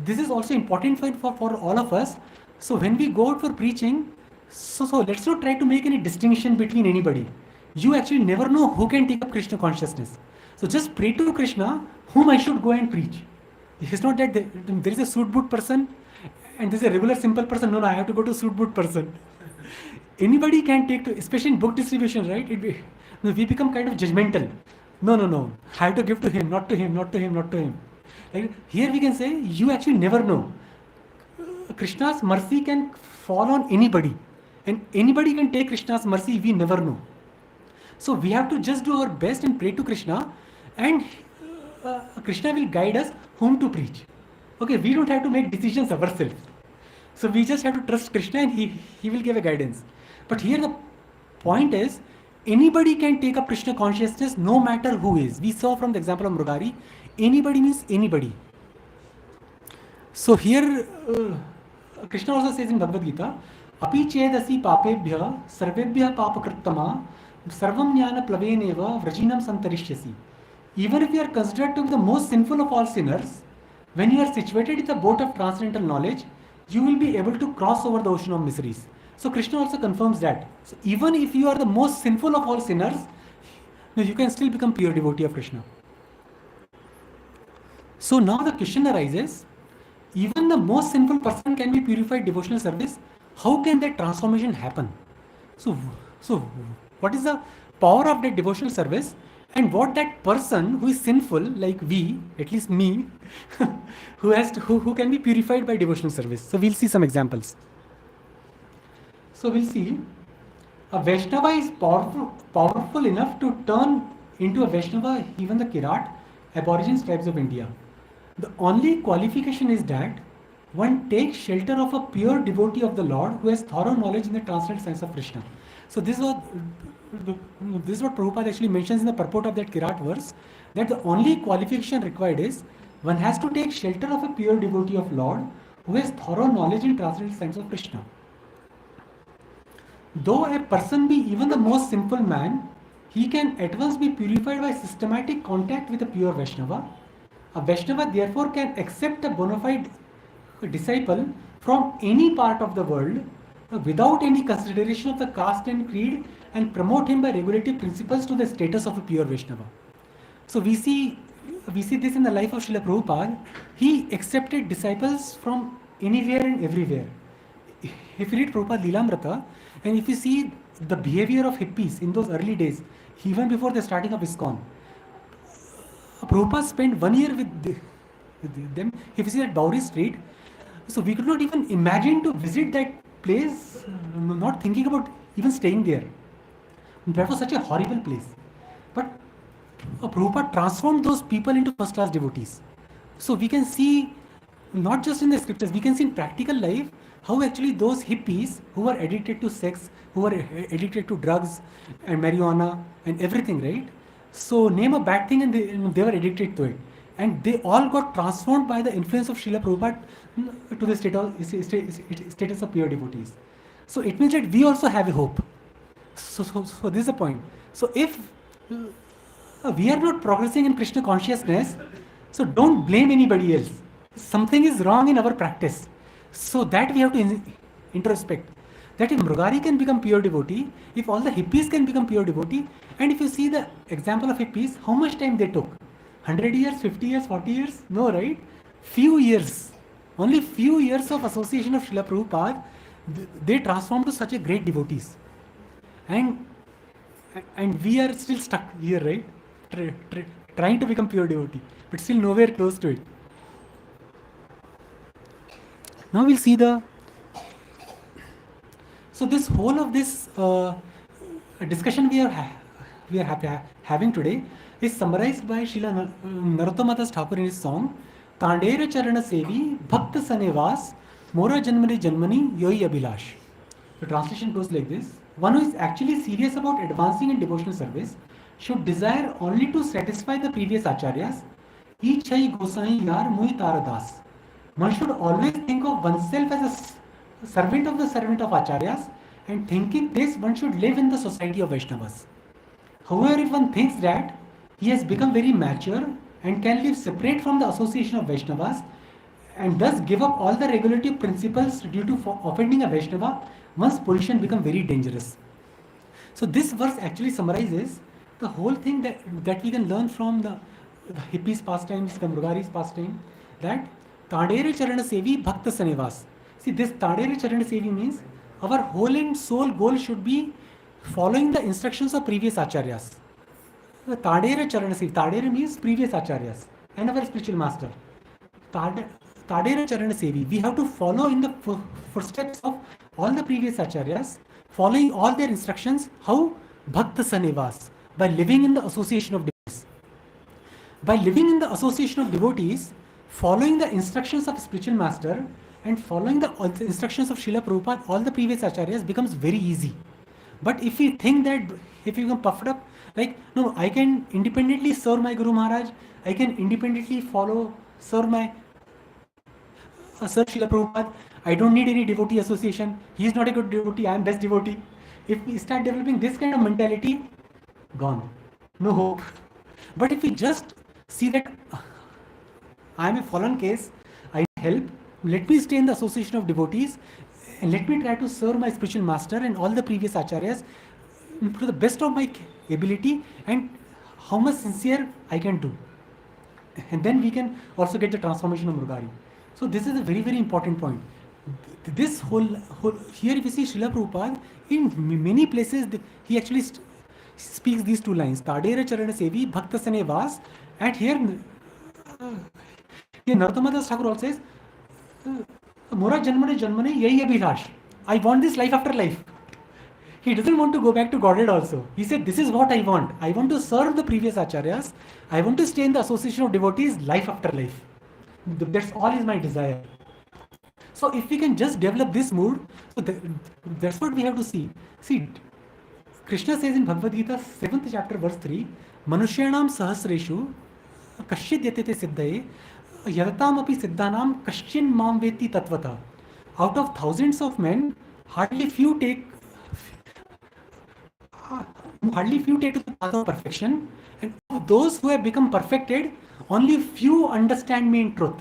this is also important for all of us. So when we go out for preaching, so let's not try to make any distinction between anybody. You actually never know who can take up Krishna consciousness. So just pray to Krishna whom I should go and preach. It's not that there is a suit boot person and there's a regular simple person. No, I have to go to suit boot person. Anybody can take to, especially in book distribution, right? We become kind of judgmental. No. I have to give to him, not to him, not to him, not to him. Like here we can say you actually never know. Krishna's mercy can fall on anybody, and anybody can take Krishna's mercy. We never know. So we have to just do our best and pray to Krishna, and Krishna will guide us whom to preach. Okay, we don't have to make decisions ourselves. So we just have to trust Krishna, and he will give a guidance. But here the point is, anybody can take up Krishna consciousness, no matter who is. We saw from the example of Mrugari, anybody means anybody. So here Krishna also says in Bhagavad Gita, Api chedasi papebhya sarvebhya papakrittama sarvam jnana plaveneva vrajinam santarishyasi. Even if you are considered to be the most sinful of all sinners, when you are situated in the boat of transcendental knowledge, you will be able to cross over the ocean of miseries. So Krishna also confirms that. So even if you are the most sinful of all sinners, you can still become pure devotee of Krishna. So now the question arises, even the most sinful person can be purified devotional service. How can that transformation happen? So what is the power of that devotional service, and what that person who is sinful, like we, at least me, who can be purified by devotional service? So we'll see some examples. So we'll see a Vaishnava is powerful enough to turn into a Vaishnava, even the Kirat, Aborigines tribes of India. The only qualification is that one takes shelter of a pure devotee of the Lord who has thorough knowledge in the transcendental science of Krishna. So this is what Prabhupada actually mentions in the purport of that Kirat verse, that the only qualification required is one has to take shelter of a pure devotee of Lord who has thorough knowledge in transcendental science of Krishna. Though a person be even the most simple man, he can at once be purified by systematic contact with a pure Vaishnava. A Vaishnava therefore can accept a bona fide disciple from any part of the world without any consideration of the caste and creed, and promote him by regulative principles to the status of a pure Vaishnava. So we see this in the life of Srila Prabhupada. He accepted disciples from anywhere and everywhere. If you read Prabhupada Lilamrita, and if you see the behavior of hippies in those early days, even before the starting of ISKCON, Prabhupada spent 1 year with them. If you see that Bowery Street, so we could not even imagine to visit that place, not thinking about even staying there. That was such a horrible place. But Prabhupada transformed those people into first-class devotees. So we can see, not just in the scriptures, we can see in practical life how actually those hippies who were addicted to sex, who were addicted to drugs and marijuana and everything, right? So name a bad thing and they were addicted to it. And they all got transformed by the influence of Srila Prabhupada to the status of pure devotees. So it means that we also have a hope. So this is the point. So if we are not progressing in Krishna consciousness, so don't blame anybody else. Something is wrong in our practice. So that we have to introspect. That if Mrugari can become pure devotee, if all the hippies can become pure devotee, and if you see the example of hippies, how much time they took? 100 years, 50 years, 40 years? No, right? Few years. Only few years of association of Srila Prabhupada, they transformed to such a great devotees. And we are still stuck here, right? Trying to become pure devotee, but still nowhere close to it. Now we'll see so this whole of this discussion we are having today is summarized by Srila Narottama Das Thakur in his song Tandera Charana Sevi Bhakta Sanevas Mora Janmani Janmani Yoi Abhilash. The translation goes like this: one who is actually serious about advancing in devotional service should desire only to satisfy the previous acharyas. Ichhai Gosai Yar Mui Taradas. One should always think of oneself as a servant of the servant of acharyas, and thinking this, one should live in the society of Vaishnavas. However, if one thinks that he has become very mature and can live separate from the association of Vaishnavas and thus give up all the regulative principles due to offending a Vaishnava, one's position becomes very dangerous. So this verse actually summarizes the whole thing that we can learn from the hippies' pastimes, the Murugari's pastime, that Tadere Charana Sevi Bhakta Sanevas. See, this Tadere Charana Sevi means our whole and soul goal should be following the instructions of previous acharyas. Tadera Charana Sevi. Tadera means previous acharyas and our spiritual master. Tadera Charana Sevi. We have to follow in the footsteps of all the previous acharyas, following all their instructions. How? Bhakta Sanevas. By living in the association of devotees. By living in the association of devotees, following the instructions of spiritual master and following the instructions of Srila Prabhupada, all the previous acharyas becomes very easy. But if we think that, if we become puffed up, like, no, I can independently serve my Guru Maharaj, I can independently serve my Sir Srila Prabhupada, I don't need any devotee association, he is not a good devotee, I am best devotee. If we start developing this kind of mentality, gone, no hope. But if we just see that I am a fallen case, I need help, let me stay in the association of devotees, and let me try to serve my spiritual master and all the previous acharyas to the best of my ability and how much sincere I can do. And then we can also get the transformation of Murugari. So this is a very, very important point. This whole here if you see Srila Prabhupada, in many places he actually speaks these two lines, Tadera Charana Sevi, Bhakta Sane Vas, and here Narottama Das Thakur also says, Mora Janmane Janmane Yahi Abhilash. I want this life after life. He doesn't want to go back to Godhead also. He said, this is what I want. I want to serve the previous acharyas. I want to stay in the association of devotees life after life. That's all is my desire. So if we can just develop this mood, so that's what we have to see. See, Krishna says in Bhagavad Gita, 7th chapter, verse 3, Manushyanam sahasreshu kasyid yatete siddhaye yadatam api siddhanam kasyin mam veti tatvata. Out of thousands of men, hardly few take to the path of perfection, and of those who have become perfected, only few understand me in truth.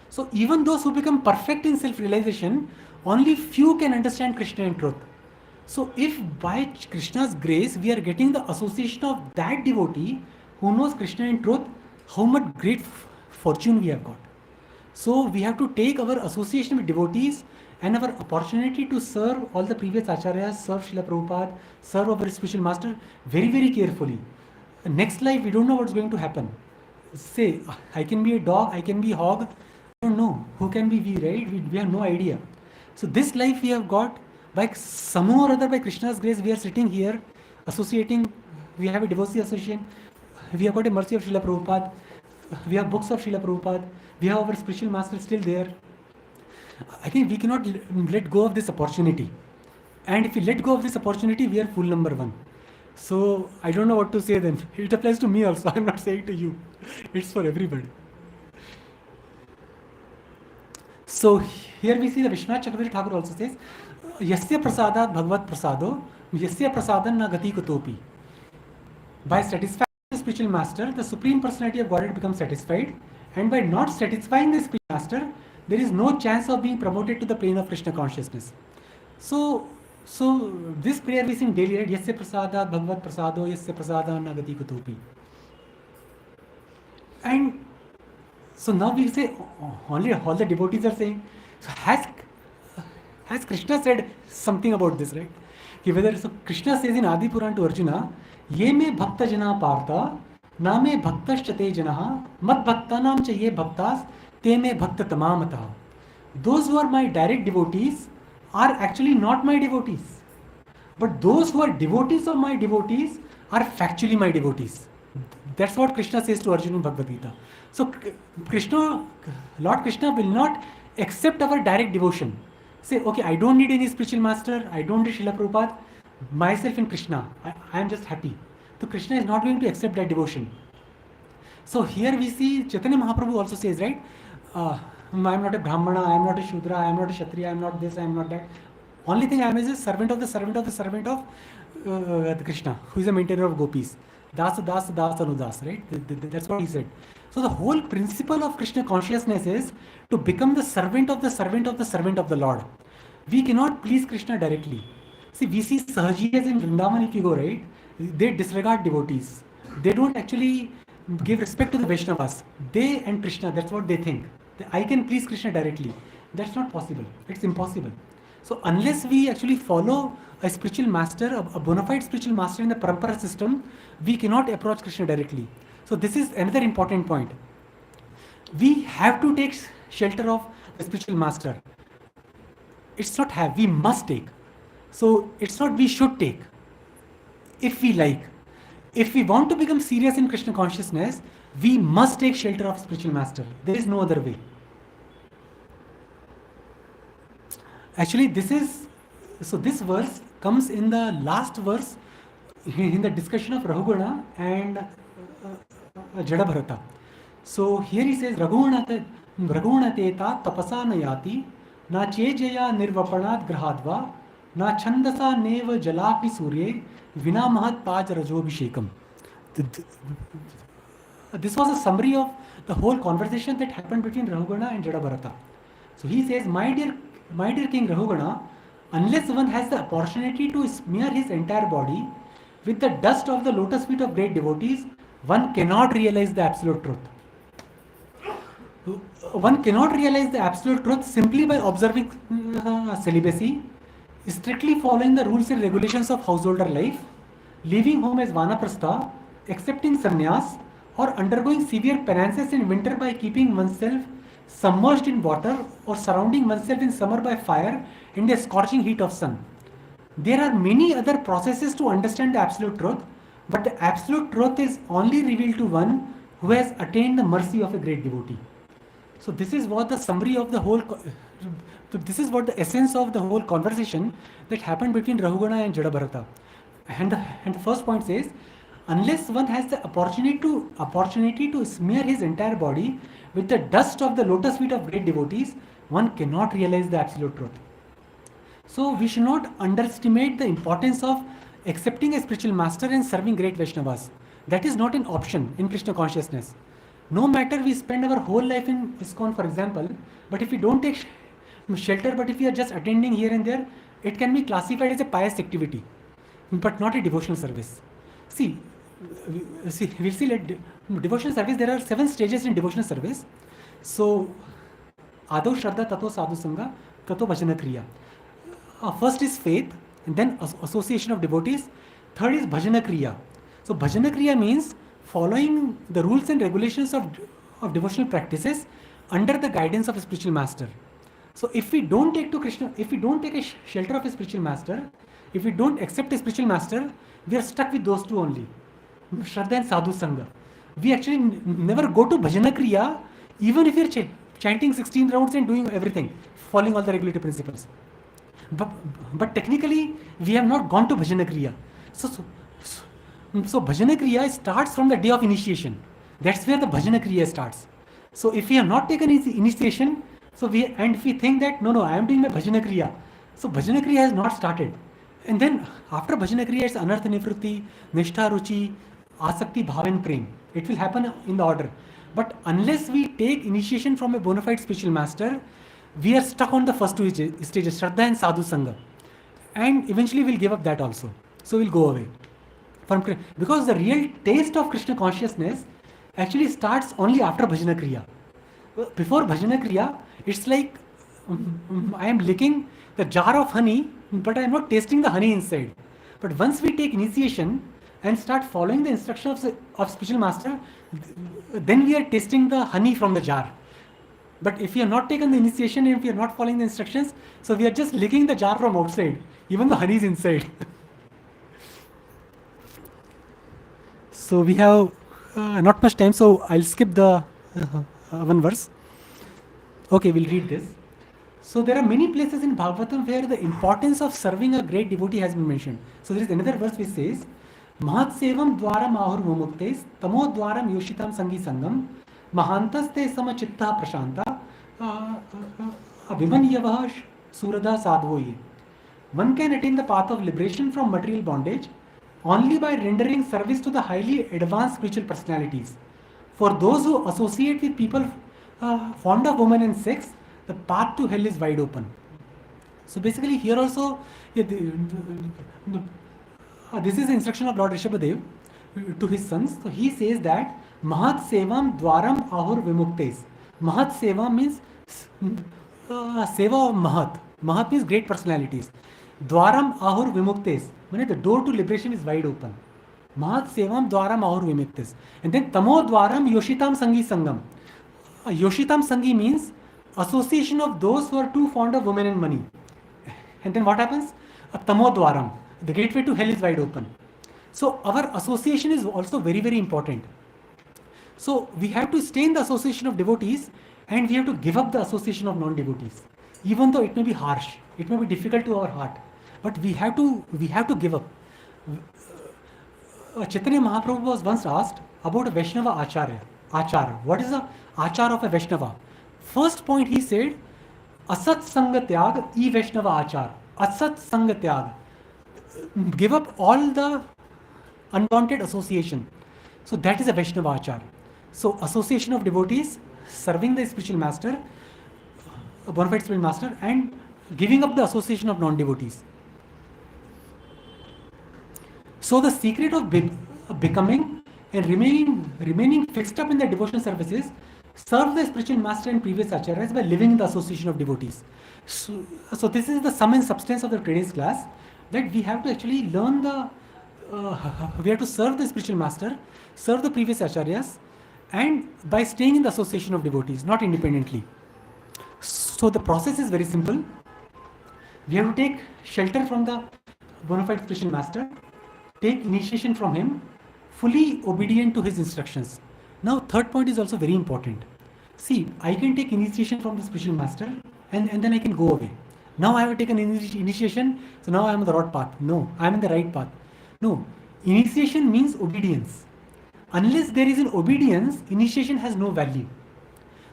So even those who become perfect in self-realization, only few can understand Krishna in truth. So if by Krishna's grace we are getting the association of that devotee who knows Krishna in truth, how much great fortune we have got. So we have to take our association with devotees and our opportunity to serve all the previous acharyas, serve Srila Prabhupada, serve our spiritual master very, very carefully. Next life, we don't know what's going to happen. Say, I can be a dog, I can be a hog, I don't know. Who can be we, right? We have no idea. So this life we have got, by somehow or other, by Krishna's grace, we are sitting here, associating, we have a devotee association, we have got a mercy of Srila Prabhupada, we have books of Srila Prabhupada, we have our spiritual master still there. I think we cannot let go of this opportunity. And if we let go of this opportunity, we are fool number one. So I don't know what to say then. It applies to me also. I'm not saying to you. It's for everybody. So here we see the Vishwanath Chakravarti Thakur also says, Yasya prasadat bhagavad prasado, yasya prasadan na gati kutopi. By satisfying the spiritual master, the Supreme Personality of Godhead becomes satisfied. And by not satisfying the spiritual master, there is no chance of being promoted to the plane of Krishna consciousness. So this prayer we sing daily, right? Yasya prasadat bhagavad prasado, yasya prasadan na gati kutopi. And so now we say, only all the devotees are saying, so has Krishna said something about this, right? So Krishna says in Adi Puran to Arjuna, Ye me bhakta jana partha, na me bhaktaschate janaha, mat bhaktanam cha ye bhaktas, te me bhakta tamamata. Those who are my direct devotees are actually not my devotees. But those who are devotees of my devotees are factually my devotees. That's what Krishna says to Arjuna in Bhagavad Gita. So Krishna, Lord Krishna will not accept our direct devotion. Say, okay, I don't need any spiritual master, I don't need Srila Prabhupada, myself and Krishna, I am just happy. So Krishna is not going to accept that devotion. So here we see Chaitanya Mahaprabhu also says, right, I am not a Brahmana, I am not a Shudra, I am not a Kshatriya, I am not this, I am not that. Only thing I am is a servant of the servant of the servant of Krishna, who is a maintainer of gopis. Das, das, das, anudas, right? That's what he said. So the whole principle of Krishna consciousness is to become the servant of the servant of the servant of the Lord. We cannot please Krishna directly. See, we see Sahajiyas in Vrindavan, if you go, right? They disregard devotees. They don't actually give respect to the Vaishnavas. They and Krishna, that's what they think. I can please Krishna directly. That's not possible. It's impossible. So unless we actually follow a spiritual master, a bona fide spiritual master in the parampara system, we cannot approach Krishna directly. So this is another important point. We have to take shelter of the spiritual master. It's not have, we must take. So it's not we should take, if we like. If we want to become serious in Krishna consciousness, we must take shelter of spiritual master. There is no other way. Actually, this verse comes in the last verse in the discussion of Rahuguna and Jadabharata. So here he says, Raghunateta tapasa nayati, na chejaya nirvapanat grahadva, na chandasa neva jalakni surye, vina mahat paj rajobhishekam. This was a summary of the whole conversation that happened between Rahugana and Jadabharata. So he says, my dear King Rahugana, unless one has the opportunity to smear his entire body with the dust of the lotus feet of great devotees, one cannot realize the absolute truth. One cannot realize the absolute truth simply by observing celibacy, strictly following the rules and regulations of householder life, leaving home as vanaprastha, accepting sannyas, or undergoing severe penances in winter by keeping oneself submerged in water or surrounding oneself in summer by fire in the scorching heat of sun. There are many other processes to understand the absolute truth, but the absolute truth is only revealed to one who has attained the mercy of a great devotee. So this is what the summary of the whole, this is what the essence of the whole conversation that happened between Rahugana and Jadabharata. And the first point says, unless one has the opportunity to smear his entire body with the dust of the lotus feet of great devotees, one cannot realize the absolute truth. So we should not underestimate the importance of accepting a spiritual master and serving great Vaishnavas. That is not an option in Krishna consciousness. No matter we spend our whole life in ISKCON, for example, but if we don't take shelter, but if we are just attending here and there, it can be classified as a pious activity, but not a devotional service. We'll see like devotional service, there are 7 stages in devotional service. So, Ado Shraddha Tato Sadhu Sangha Tato Bhajana Kriya. First is faith, and then association of devotees. Third is Bhajana Kriya. So, Bhajana Kriya means following the rules and regulations of devotional practices under the guidance of a spiritual master. So, if we don't take to Krishna, if we don't take a shelter of a spiritual master, if we don't accept a spiritual master, we are stuck with those two only, Shraddha and Sadhu Sangha. We actually never go to Bhajana Kriya, even if you're chanting 16 rounds and doing everything, following all the regulative principles. But technically, we have not gone to Bhajana Kriya. So Bhajana Kriya starts from the day of initiation. That's where the Bhajana Kriya starts. So if we have not taken initiation, if we think that, no, I am doing my Bhajana Kriya. So Bhajana Kriya has not started. And then after Bhajana Kriya, it's Anartha Nivritti, Nishtha Ruchi, Asakti, Bhav and Prem. It will happen in the order. But unless we take initiation from a bona fide spiritual master, we are stuck on the first two stages, Shraddha and Sadhu Sangha. And eventually we'll give up that also. So we'll go away. Because the real taste of Krishna consciousness actually starts only after Bhajana Kriya. Before Bhajana Kriya, it's like I am licking the jar of honey, but I am not tasting the honey inside. But once we take initiation and start following the instructions of spiritual master, then we are tasting the honey from the jar. But if we have not taken the initiation and if we are not following the instructions, so we are just licking the jar from outside. Even the honey is inside. So we have not much time, so I'll skip the one verse. Okay, we'll read this. So there are many places in Bhagavatam where the importance of serving a great devotee has been mentioned. So there is another verse which says, Mahat sevam dwaram ahur mumuktes, tamo dwaram yoshitam sangi sangam, mahantaste samachitta prashanta, abhimanyavah surada sadvoye. One can attain the path of liberation from material bondage only by rendering service to the highly advanced spiritual personalities. For those who associate with people fond of women and sex, the path to hell is wide open. So basically, here also, yeah, this is the instruction of Lord Rishabhadev to his sons. So he says that Mahat Sevam Dwaram Ahur Vimuktes. Mahat Seva means Seva of Mahat. Mahat means great personalities. Dwaram Ahur Vimuktes. Meaning the door to liberation is wide open. Mahat Sevam Dwaram Ahur Vimuktes. And then Tamo Dwaram Yoshitam Sangi Sangam. Yoshitam Sangi means association of those who are too fond of women and money. And then what happens? Tamo Dwaram. The gateway to hell is wide open. So our association is also very, very important. So we have to stay in the association of devotees and we have to give up the association of non-devotees. Even though it may be harsh, it may be difficult to our heart, but we have to give up. Chaitanya Mahaprabhu was once asked about a Vaishnava Acharya. Achar. What is the Achar of a Vaishnava? First point he said, Asat Sanga Tyag e Vaishnava Achar. Asat Sanga Tyag. Give up all the unwanted association. So that is a Vaishnava Achar. So association of devotees, serving the spiritual master, a bona fide spiritual master, and giving up the association of non-devotees. So the secret of becoming and remaining fixed up in the devotional services, serve the spiritual master and previous acharyas by living in the association of devotees. So this is the sum and substance of the today's class, that we have to actually learn we have to serve the spiritual master, serve the previous acharyas, and by staying in the association of devotees, not independently. So the process is very simple. We have to take shelter from the bona fide spiritual master, take initiation from him, fully obedient to his instructions. Now, third point is also very important. See, I can take initiation from the spiritual master and then I can go away. Now I have taken initiation, so now I am on the right path. No, I am in the right path. No, initiation means obedience. Unless there is an obedience, initiation has no value.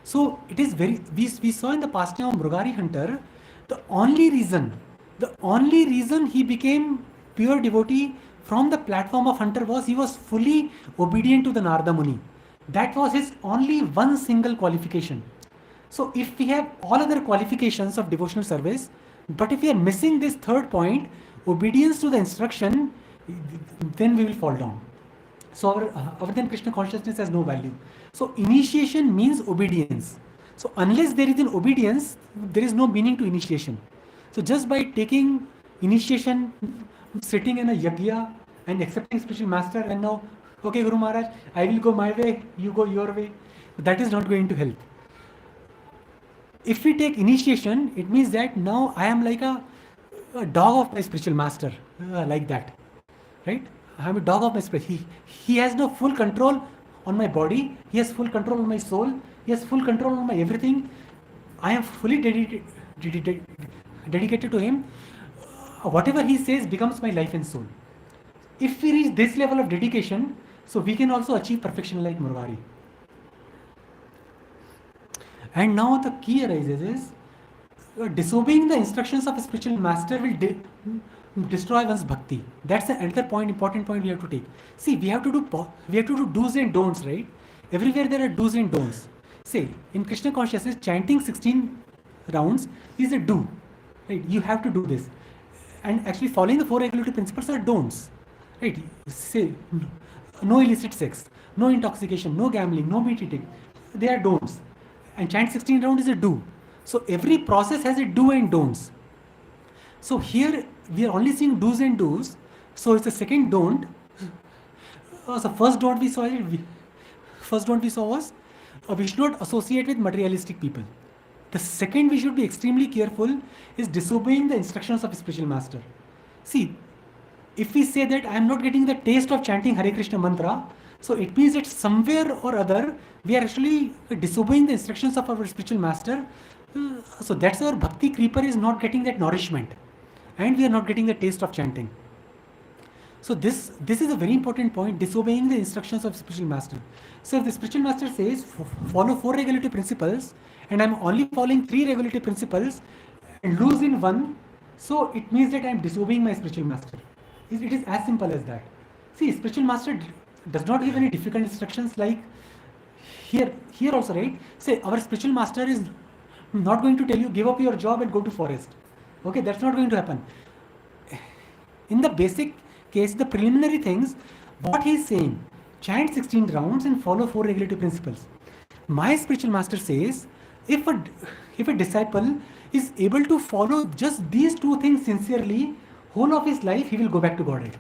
So it is we saw in the pastime of Mrugari Hunter, the only reason he became pure devotee from the platform of Hunter was he was fully obedient to the Narada Muni. That was his only one single qualification. So if we have all other qualifications of devotional service, but if we are missing this third point, obedience to the instruction, then we will fall down. So our then Krishna consciousness has no value. So initiation means obedience. So unless there is an obedience, there is no meaning to initiation. So just by taking initiation, sitting in a yagya and accepting spiritual master, and now, okay Guru Maharaj, I will go my way, you go your way, that is not going to help. If we take initiation, it means that now I am like a dog of my spiritual master, like that, right? I am a dog of my spirit. He has no full control on my body. He has full control on my soul. He has full control on my everything. I am fully dedicated to him. Whatever he says becomes my life and soul. If we reach this level of dedication, so we can also achieve perfection like Murari. And now the key arises is disobeying the instructions of a spiritual master will destroy one's bhakti. That's another important point we have to take. See, we have to do do's and don'ts, right? Everywhere there are do's and don'ts. Say, in Krishna consciousness, chanting 16 rounds is a do, right? You have to do this. And actually following the four regulatory principles are don'ts, right? Say, no illicit sex, no intoxication, no gambling, no meat eating. They are don'ts. And chant 16 rounds is a do. So every process has a do and don'ts. So here we are only seeing do's and do's. So it's the second don't. So first don't we saw was we should not associate with materialistic people. The second we should be extremely careful is disobeying the instructions of a spiritual master. See, if we say that I am not getting the taste of chanting Hare Krishna mantra, So it means that somewhere or other we are actually disobeying the instructions of our spiritual master. So that's our bhakti creeper is not getting that nourishment, and we are not getting the taste of chanting. So this is a very important point, disobeying the instructions of spiritual master. So if the spiritual master says follow 4 regulative principles, and I'm only following 3 regulative principles and lose in one, so it means that I'm disobeying my spiritual master. It is as simple as that. See, spiritual master does not give any difficult instructions like here also, right? Say our spiritual master is not going to tell you give up your job and go to forest. Okay, that's not going to happen. In the basic case, the preliminary things, what he is saying, chant 16 rounds and follow 4 regulative principles. My spiritual master says, if a disciple is able to follow just these 2 things sincerely, whole of his life he will go back to Godhead.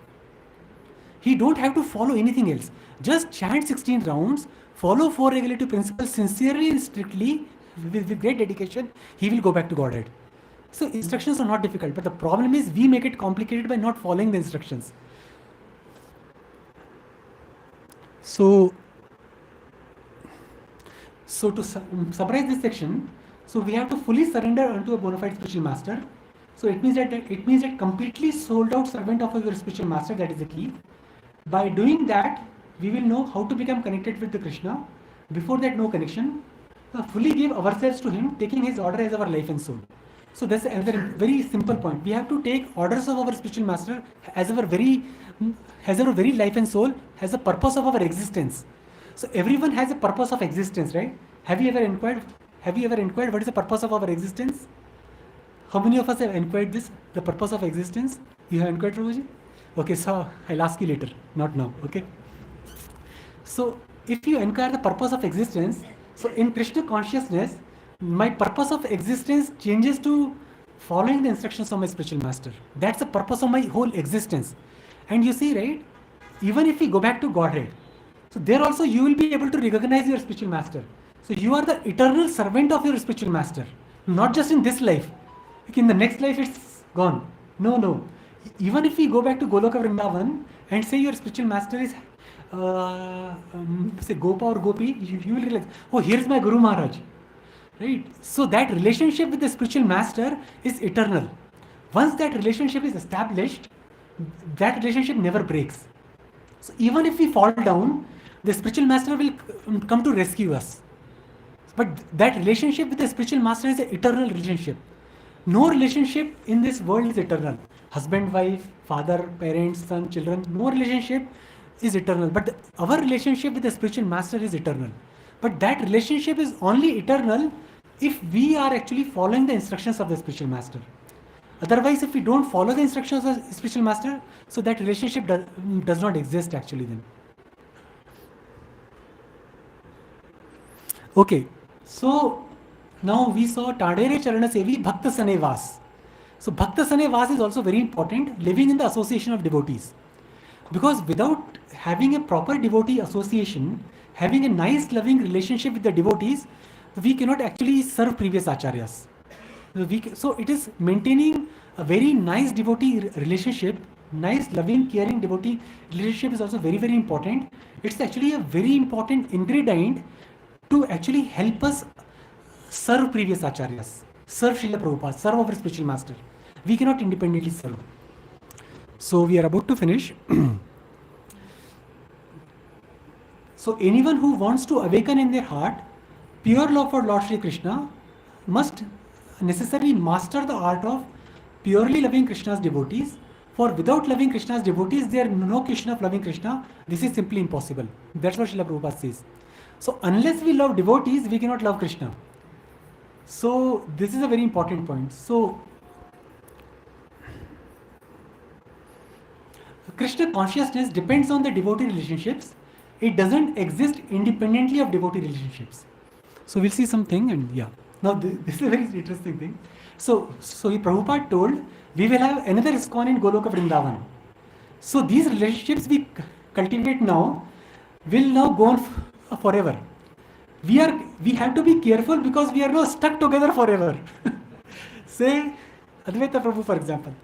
He don't have to follow anything else. Just chant 16 rounds, follow 4 regulative principles sincerely and strictly, with great dedication, he will go back to Godhead. So instructions are not difficult, but the problem is we make it complicated by not following the instructions. So to summarize this section, so we have to fully surrender unto a bona fide spiritual master. So it means that completely sold out servant of your spiritual master, that is the key. By doing that, we will know how to become connected with the Krishna. Before that, no connection. Fully give ourselves to him, taking his order as our life and soul. So that's another very simple point. We have to take orders of our spiritual master as our very life and soul, as the purpose of our existence. So everyone has a purpose of existence, right? Have you ever inquired what is the purpose of our existence? How many of us have inquired this, the purpose of existence? You have inquired, Prabhuji? Okay, so I'll ask you later, not now, okay? So if you inquire the purpose of existence, so in Krishna consciousness, my purpose of existence changes to following the instructions of my spiritual master. That's the purpose of my whole existence. And you see, right, even if we go back to Godhead, so there also you will be able to recognize your spiritual master. So you are the eternal servant of your spiritual master, not just in this life. Like in the next life it's gone. No. Even if we go back to Goloka Vrindavan and say your spiritual master is say Gopa or Gopi, you will realize, oh, here's my Guru Maharaj. Right? So that relationship with the spiritual master is eternal. Once that relationship is established, that relationship never breaks. So even if we fall down, the spiritual master will come to rescue us. But that relationship with the spiritual master is an eternal relationship. No relationship in this world is eternal. Husband, wife, father, parents, son, children, no relationship is eternal. But our relationship with the spiritual master is eternal. But that relationship is only eternal if we are actually following the instructions of the spiritual master. Otherwise, if we don't follow the instructions of the spiritual master, so that relationship does not exist actually then. Okay, so now we saw Tadere Charana Sevi Bhakta Sane Vas. So Bhakta Sane Vas is also very important, living in the association of devotees. Because without having a proper devotee association, having a nice loving relationship with the devotees, we cannot actually serve previous acharyas. So it is maintaining a very nice devotee relationship, nice loving caring devotee relationship is also very, very important. It's actually a very important ingredient to actually help us serve previous acharyas, serve Srila Prabhupada, serve our spiritual master. We cannot independently serve. So we are about to finish. So anyone who wants to awaken in their heart pure love for Lord Shri Krishna must necessarily master the art of purely loving Krishna's devotees. For without loving Krishna's devotees, there is no question of loving Krishna. This is simply impossible. That's what Srila Prabhupada says. So unless we love devotees, we cannot love Krishna. So this is a very important point. So Krishna consciousness depends on the devotee relationships. It doesn't exist independently of devotee relationships. So we'll see something, and yeah. Now this is a very interesting thing. So Prabhupada told we will have another ISKCON in Goloka Vrindavan. So these relationships we cultivate now will now go on forever. We have to be careful because we are now stuck together forever. Say Advaita Prabhu, for example.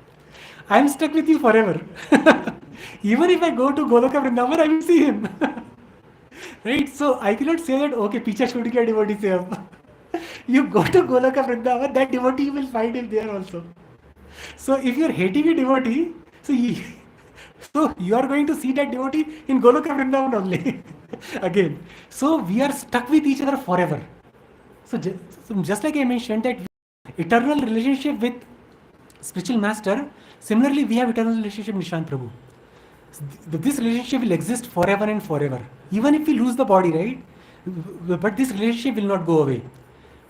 I am stuck with you forever. Even if I go to Goloka Vrindavan, I will see him. Right? So I cannot say that, okay, Picha Chhod Gaya devotee se ab. You go to Goloka Vrindavan, that devotee you will find him there also. So if you're hating a devotee, so you are going to see that devotee in Goloka Vrindavan only. Again. So we are stuck with each other forever. So just like I mentioned that eternal relationship with spiritual master, similarly we have eternal relationship with Nishant Prabhu. This relationship will exist forever and forever. Even if we lose the body, right? But this relationship will not go away.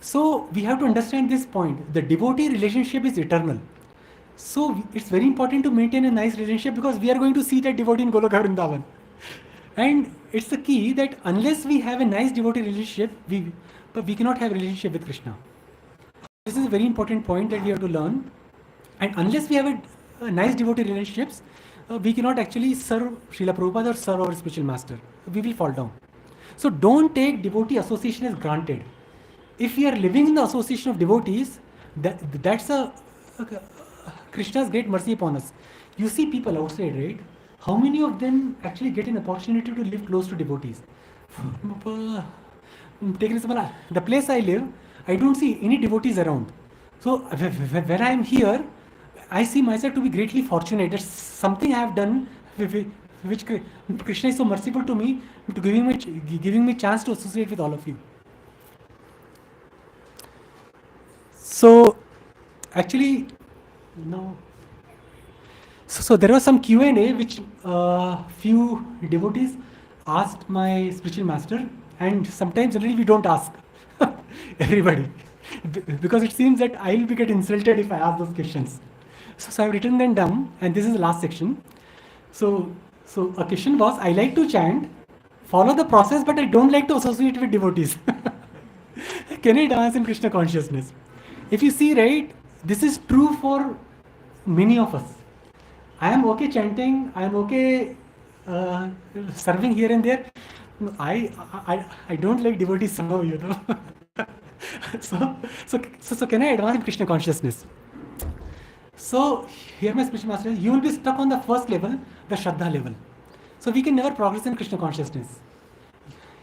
So we have to understand this point. The devotee relationship is eternal. So it's very important to maintain a nice relationship because we are going to see that devotee in Goloka Vrindavan. And it's the key that unless we have a nice devotee relationship, we cannot have a relationship with Krishna. This is a very important point that we have to learn. And unless we have a nice devotee relationships, we cannot actually serve Srila Prabhupada or serve our spiritual master. We will fall down. So don't take devotee association as granted. If we are living in the association of devotees, that's Krishna's great mercy upon us. You see people outside, right? How many of them actually get an opportunity to live close to devotees? Take an example, the place I live, I don't see any devotees around. So when I am here, I see myself to be greatly fortunate. There's something I have done which Krishna is so merciful to me, to giving me chance to associate with all of you. So actually, no. So there was some Q&A which few devotees asked my spiritual master, and sometimes really we don't ask everybody because it seems that I will be get insulted if I ask those questions. So I've written them down, and this is the last section. So a question was, I like to chant, follow the process, but I don't like to associate with devotees. Can I dance in Krishna consciousness? If you see, right, this is true for many of us. I am okay chanting, I am okay serving here and there. I don't like devotees somehow, you know. so can I advance in Krishna consciousness? So here my spiritual master says, you will be stuck on the first level, the Shraddha level. So we can never progress in Krishna consciousness.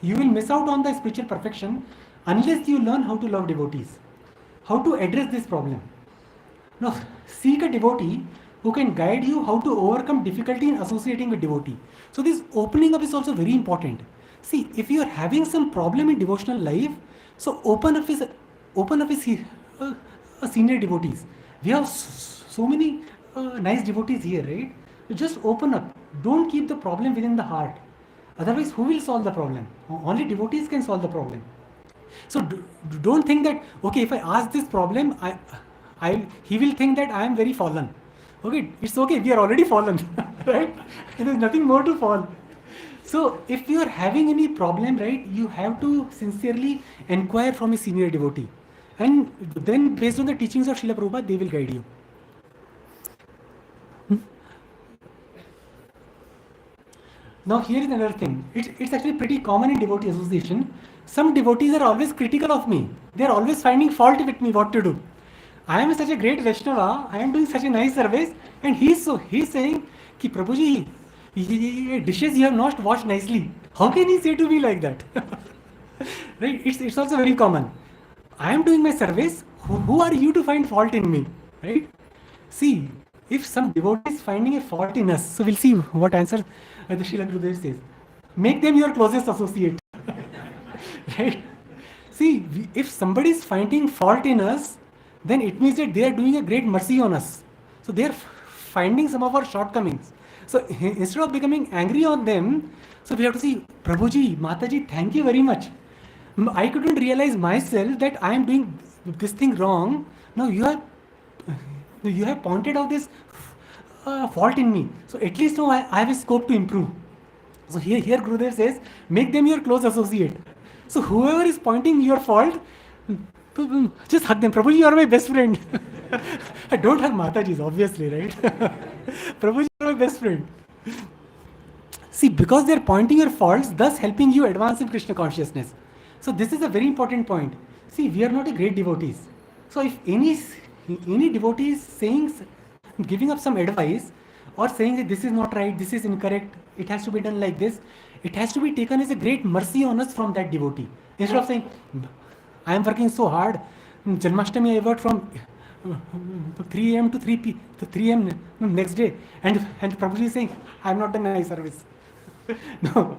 You will miss out on the spiritual perfection unless you learn how to love devotees. How to address this problem? Now, seek a devotee who can guide you how to overcome difficulty in associating with devotee. So this opening up is also very important. See, if you are having some problem in devotional life, so open up with senior devotees. We have so many nice devotees here, right? You just open up. Don't keep the problem within the heart. Otherwise, who will solve the problem? Only devotees can solve the problem. So don't think that, okay, if I ask this problem, he will think that I am very fallen. Okay, it's okay, we are already fallen, right? There is nothing more to fall. So if you are having any problem, right, you have to sincerely inquire from a senior devotee. And then based on the teachings of Srila Prabhupada, they will guide you. Now here is another thing. It's actually pretty common in devotee association. Some devotees are always critical of me. They are always finding fault with me what to do. I am such a great Vaishnava, I am doing such a nice service, and he's saying, Ki Prabhuji, dishes you have not washed nicely. How can he say to me like that? Right? It's also very common. I am doing my service. Who are you to find fault in me? Right? See, if some devotee is finding a fault in us, so we'll see what answer the Srila Gurudev says. Make them your closest associate. Right? See, if somebody is finding fault in us, then it means that they are doing a great mercy on us. So they are finding some of our shortcomings. So instead of becoming angry on them, so we have to see, Prabhuji, Mataji, thank you very much. I couldn't realize myself that I am doing this thing wrong. Now you have pointed out this fault in me. So at least now I have a scope to improve. So here Gurudev says, make them your close associate. So whoever is pointing your fault, just hug them. Prabhuji, you are my best friend. I don't hug Mataji's, obviously, right? Prabhuji, you are my best friend. See, because they are pointing your faults, thus helping you advance in Krishna consciousness. So this is a very important point. See, we are not a great devotees. So if any devotee is saying, giving up some advice, or saying that this is not right, this is incorrect, it has to be done like this, it has to be taken as a great mercy on us from that devotee. Instead of saying, I am working so hard, Janmashtami I worked from 3 a.m. to 3 a.m. next day, and Prabhuji is saying, I have not done any service. No.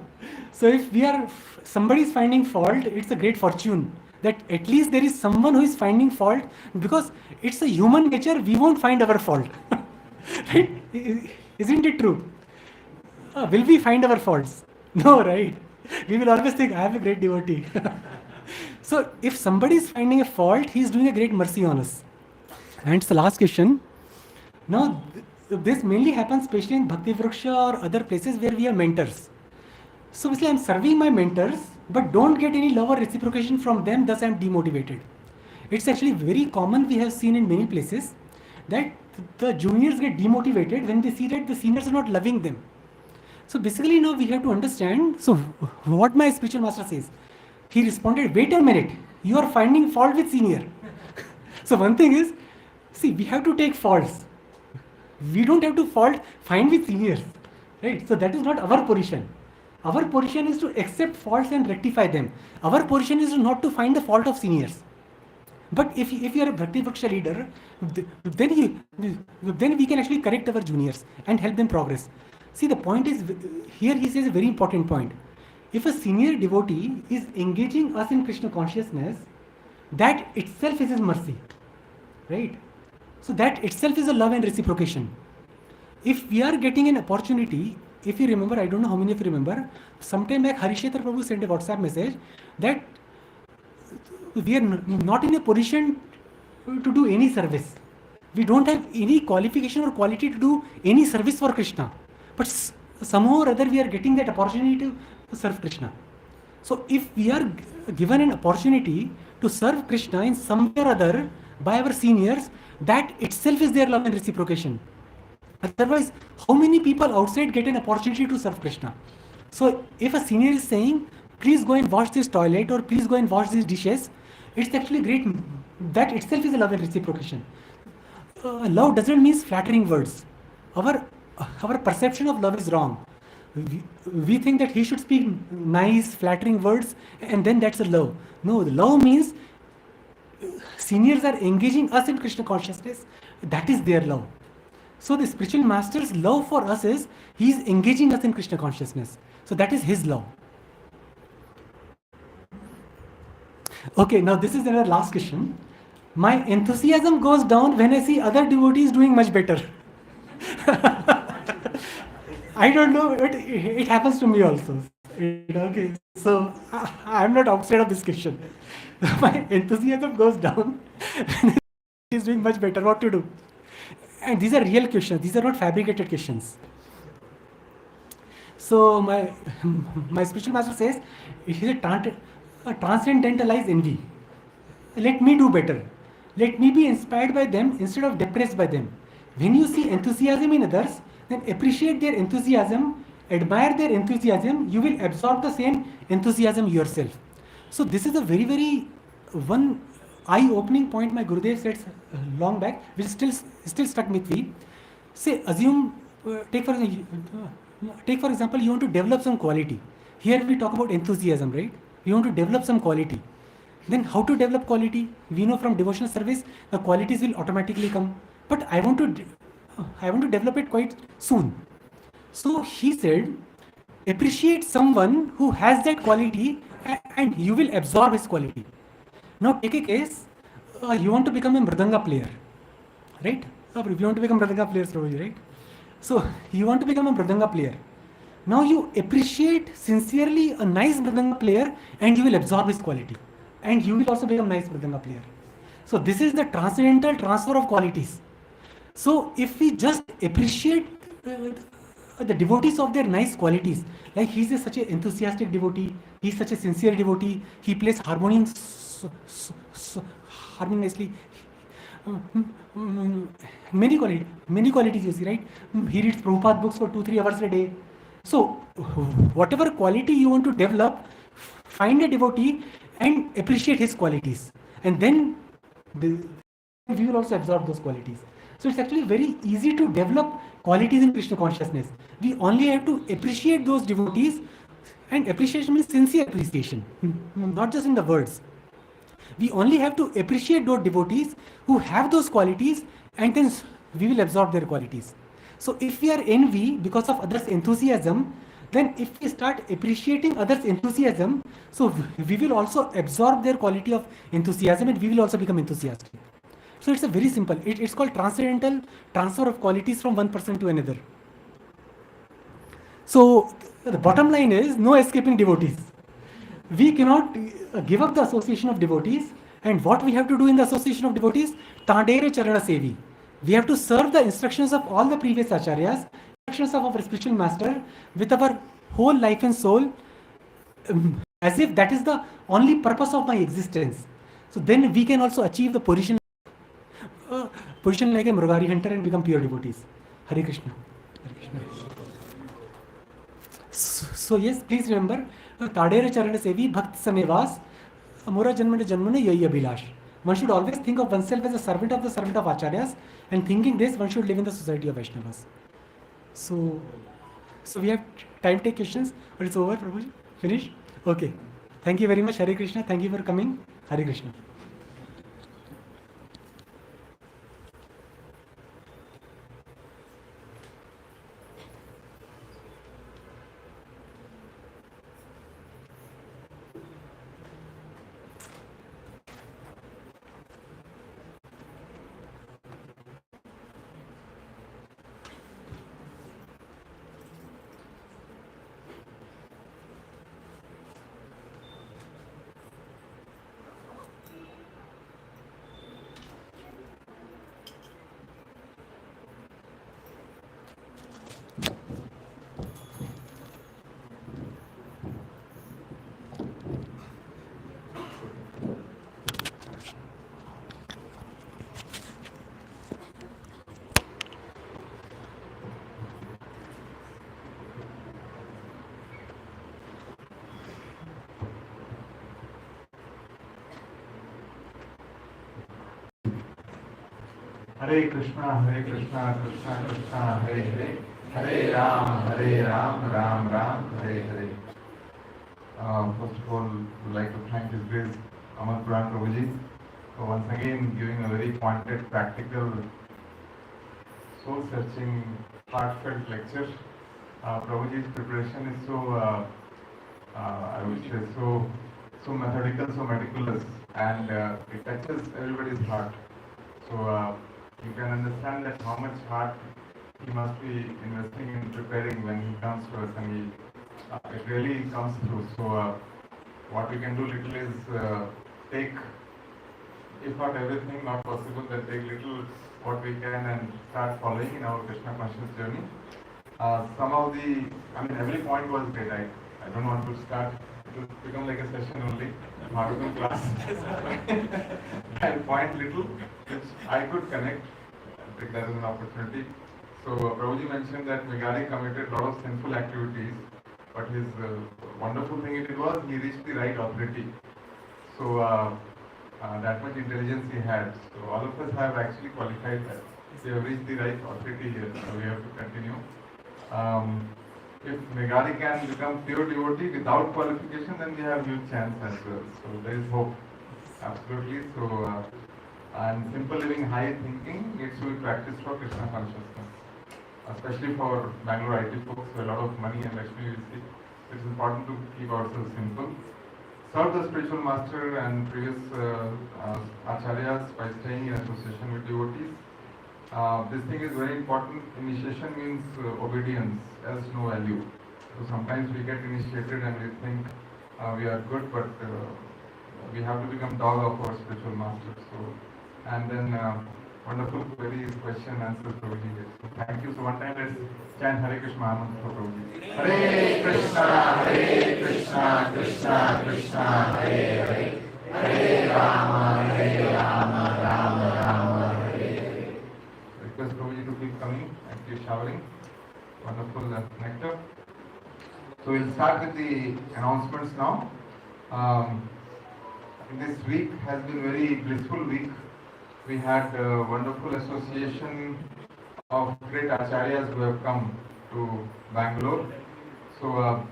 So if somebody is finding fault, it's a great fortune that at least there is someone who is finding fault, because it's a human nature, we won't find our fault. Right? Isn't it true? Will we find our faults? No, right? We will always think, I am a great devotee. So if somebody is finding a fault, he is doing a great mercy on us. And it's the last question. Now, this mainly happens especially in Bhakti Vriksha or other places where we have mentors. So basically, I'm serving my mentors, but don't get any love or reciprocation from them, thus I'm demotivated. It's actually very common, we have seen in many places, that the juniors get demotivated when they see that the seniors are not loving them. So basically now we have to understand, so what my spiritual master says, he responded, wait a minute, you are finding fault with senior. So one thing is, see, we have to take faults. We don't have to find with seniors, right? So that is not our position. Our position is to accept faults and rectify them. Our position is not to find the fault of seniors. But if you are a Bhakti Vriksha leader, then we can actually correct our juniors and help them progress. See, the point is, here he says a very important point. If a senior devotee is engaging us in Krishna consciousness, that itself is his mercy, right? So that itself is a love and reciprocation. If we are getting an opportunity, if you remember, I don't know how many of you remember, sometime back Harishetra Prabhu sent a WhatsApp message that we are not in a position to do any service. We don't have any qualification or quality to do any service for Krishna. But somehow or other we are getting that opportunity to serve Krishna. So if we are given an opportunity to serve Krishna in some way or other by our seniors, that itself is their love and reciprocation. Otherwise, how many people outside get an opportunity to serve Krishna? So if a senior is saying, please go and wash this toilet or please go and wash these dishes, it's actually great. That itself is a love and reciprocation. Love doesn't mean flattering words. Our perception of love is wrong. We think that he should speak nice, flattering words, and then that's a love. No, the love means seniors are engaging us in Krishna consciousness. That is their love. So the spiritual master's love for us is, he is engaging us in Krishna consciousness. So that is his love. Okay, now this is another last question. My enthusiasm goes down when I see other devotees doing much better. I don't know, it happens to me also. Okay, so I'm not outside of this question. My enthusiasm goes down when he's doing much better. What to do? And these are real questions. These are not fabricated questions. So my spiritual master says, it is a transcendentalized envy. Let me do better. Let me be inspired by them instead of depressed by them. When you see enthusiasm in others, then appreciate their enthusiasm, admire their enthusiasm, you will absorb the same enthusiasm yourself. So this is a very, very one eye-opening point my Gurudev said long back, which still stuck with me. Say, assume, take for example, you want to develop some quality. Here we talk about enthusiasm, right? You want to develop some quality. Then how to develop quality? We know from devotional service, the qualities will automatically come. But I want to develop it quite soon. So he said, appreciate someone who has that quality and you will absorb his quality. Now take a case, you want to become a Mridanga player, right? You want to become Mridanga players, right? So you want to become a Mridanga player. Now you appreciate sincerely a nice Mridanga player and you will absorb his quality. And you will also become a nice Mridanga player. So this is the transcendental transfer of qualities. So if we just appreciate the devotees of their nice qualities, like he's such an enthusiastic devotee, he's such a sincere devotee, he plays harmonium harmoniously. Many qualities you see, right? He reads Prabhupada books for 2-3 hours a day. So whatever quality you want to develop, find a devotee and appreciate his qualities, and then we will also absorb those qualities. So it's actually very easy to develop qualities in Krishna consciousness. We only have to appreciate those devotees And appreciation means sincere appreciation, not just in the words. We only have to appreciate those devotees who have those qualities, and then we will absorb their qualities. So if we are envy because of others' enthusiasm, then if we start appreciating others' enthusiasm, so we will also absorb their quality of enthusiasm and we will also become enthusiastic. So it's a very simple, it's called transcendental transfer of qualities from one person to another. So the bottom line is no escaping devotees. We cannot give up the association of devotees, and what we have to do in the association of devotees, Tandere Charana Sevi. We have to serve the instructions of all the previous acharyas, instructions of our spiritual master with our whole life and soul, as if that is the only purpose of my existence. So then we can also achieve the position like a Murugari hunter and become pure devotees. Hare Krishna. Hare Krishna. So yes, please remember, Tadera Charana Sevi Bhakt Samevas Amura Janmane Janmane Yai Abhilash. One should always think of oneself as a servant of Acharyas, and thinking this, one should live in the society of Vaishnavas. So we have time to take questions, but it's over, Prabhuji. Finish? Okay. Thank you very much. Hare Krishna. Thank you for coming. Hare Krishna. Hare Krishna, Krishna Krishna, Hare Hare, Hare Ram, Ram Ram, Hare Hare. First of all, would like to thank His Grace Amal Puran Prabhuji for once again giving a very pointed, practical, soul-searching, heartfelt lecture. Prabhuji's preparation is so, I would say, so methodical, so meticulous, and it touches everybody's heart. So you can understand that how much heart he must be investing in preparing when he comes to us, and it really comes through. So what we can do little is take, if not everything, not possible, then take little what we can and start following in our Krishna conscious journey. Some of the, every point was great. I don't want to start, it will become like a session only, not even class. I'll point little, which I could connect, take that as an opportunity. So Prabhuji mentioned that Megari committed a lot of sinful activities, but his wonderful thing it was, he reached the right authority. So that much intelligence he had. So all of us have actually qualified that. We have reached the right authority here, so we have to continue. If Megari can become pure devotee without qualification, then we have huge chance as well. So there is hope, absolutely. So and simple living, high thinking needs to be practiced for Krishna consciousness, especially for Bangalore IT folks, where a lot of money and Lakshmi will see. It's important to keep ourselves simple. Serve the spiritual master and previous acharyas by staying in association with devotees. This thing is very important. Initiation means obedience, else no value. So sometimes we get initiated and we think we are good, but we have to become dog of our spiritual master. So, and then wonderful queries, question, answers, Prabhuji. So thank you. So one time let's chant Hare Krishna Mahamantra for Prabhuji. Hare Krishna, Krishna Krishna, Hare Hare, Hare Rama, Rama Rama, Hare Hare. Request Prabhuji to keep coming and keep showering. Wonderful nectar. So we'll start with the announcements now. This week has been very blissful week. We had a wonderful association of great acharyas who have come to Bangalore. So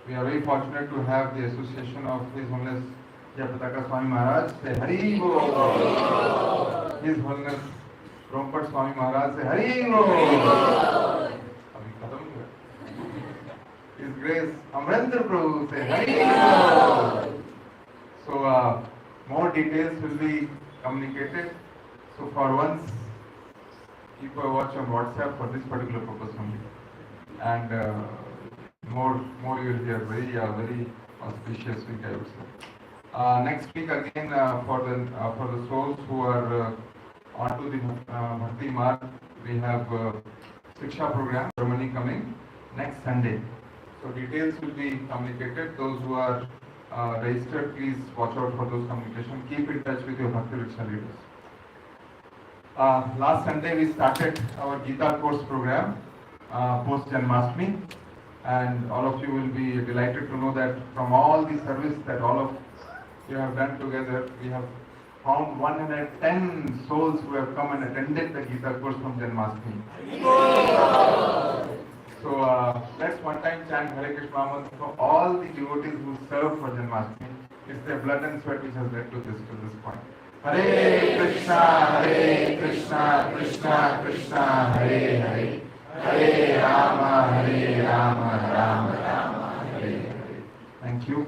we are very fortunate to have the association of His Holiness Jayapataka Swami Maharaj. Say Hari Bol. His Holiness Rompat Swami Maharaj. Say Hari Bol. Abhi khatam ho gaya. His Grace Amrendra Prabhu. Say Hari Bol. So more details will be communicated. So for once, keep a watch on WhatsApp for this particular purpose only. And more you will hear. Very auspicious week, I would say. Next week again for the souls who are onto the Bhakti Marg, we have Shiksha program ceremony coming next Sunday. So details will be communicated. Those who are registered, please watch out for those communications. Keep in touch with your Bhakti Riksha leaders. Last Sunday we started our Gita course program post Janmashtami, and all of you will be delighted to know that from all the service that all of you have done together, we have found 110 souls who have come and attended the Gita course from Janmashtami. So let's one time chant Hare Krishna Mantra for all the devotees who served for Janmashtami. It's their blood and sweat which has led to this point. Hare Krishna, Krishna Krishna, Hare Hare, Hare Rama, Rama Rama, Hare Hare. Thank you.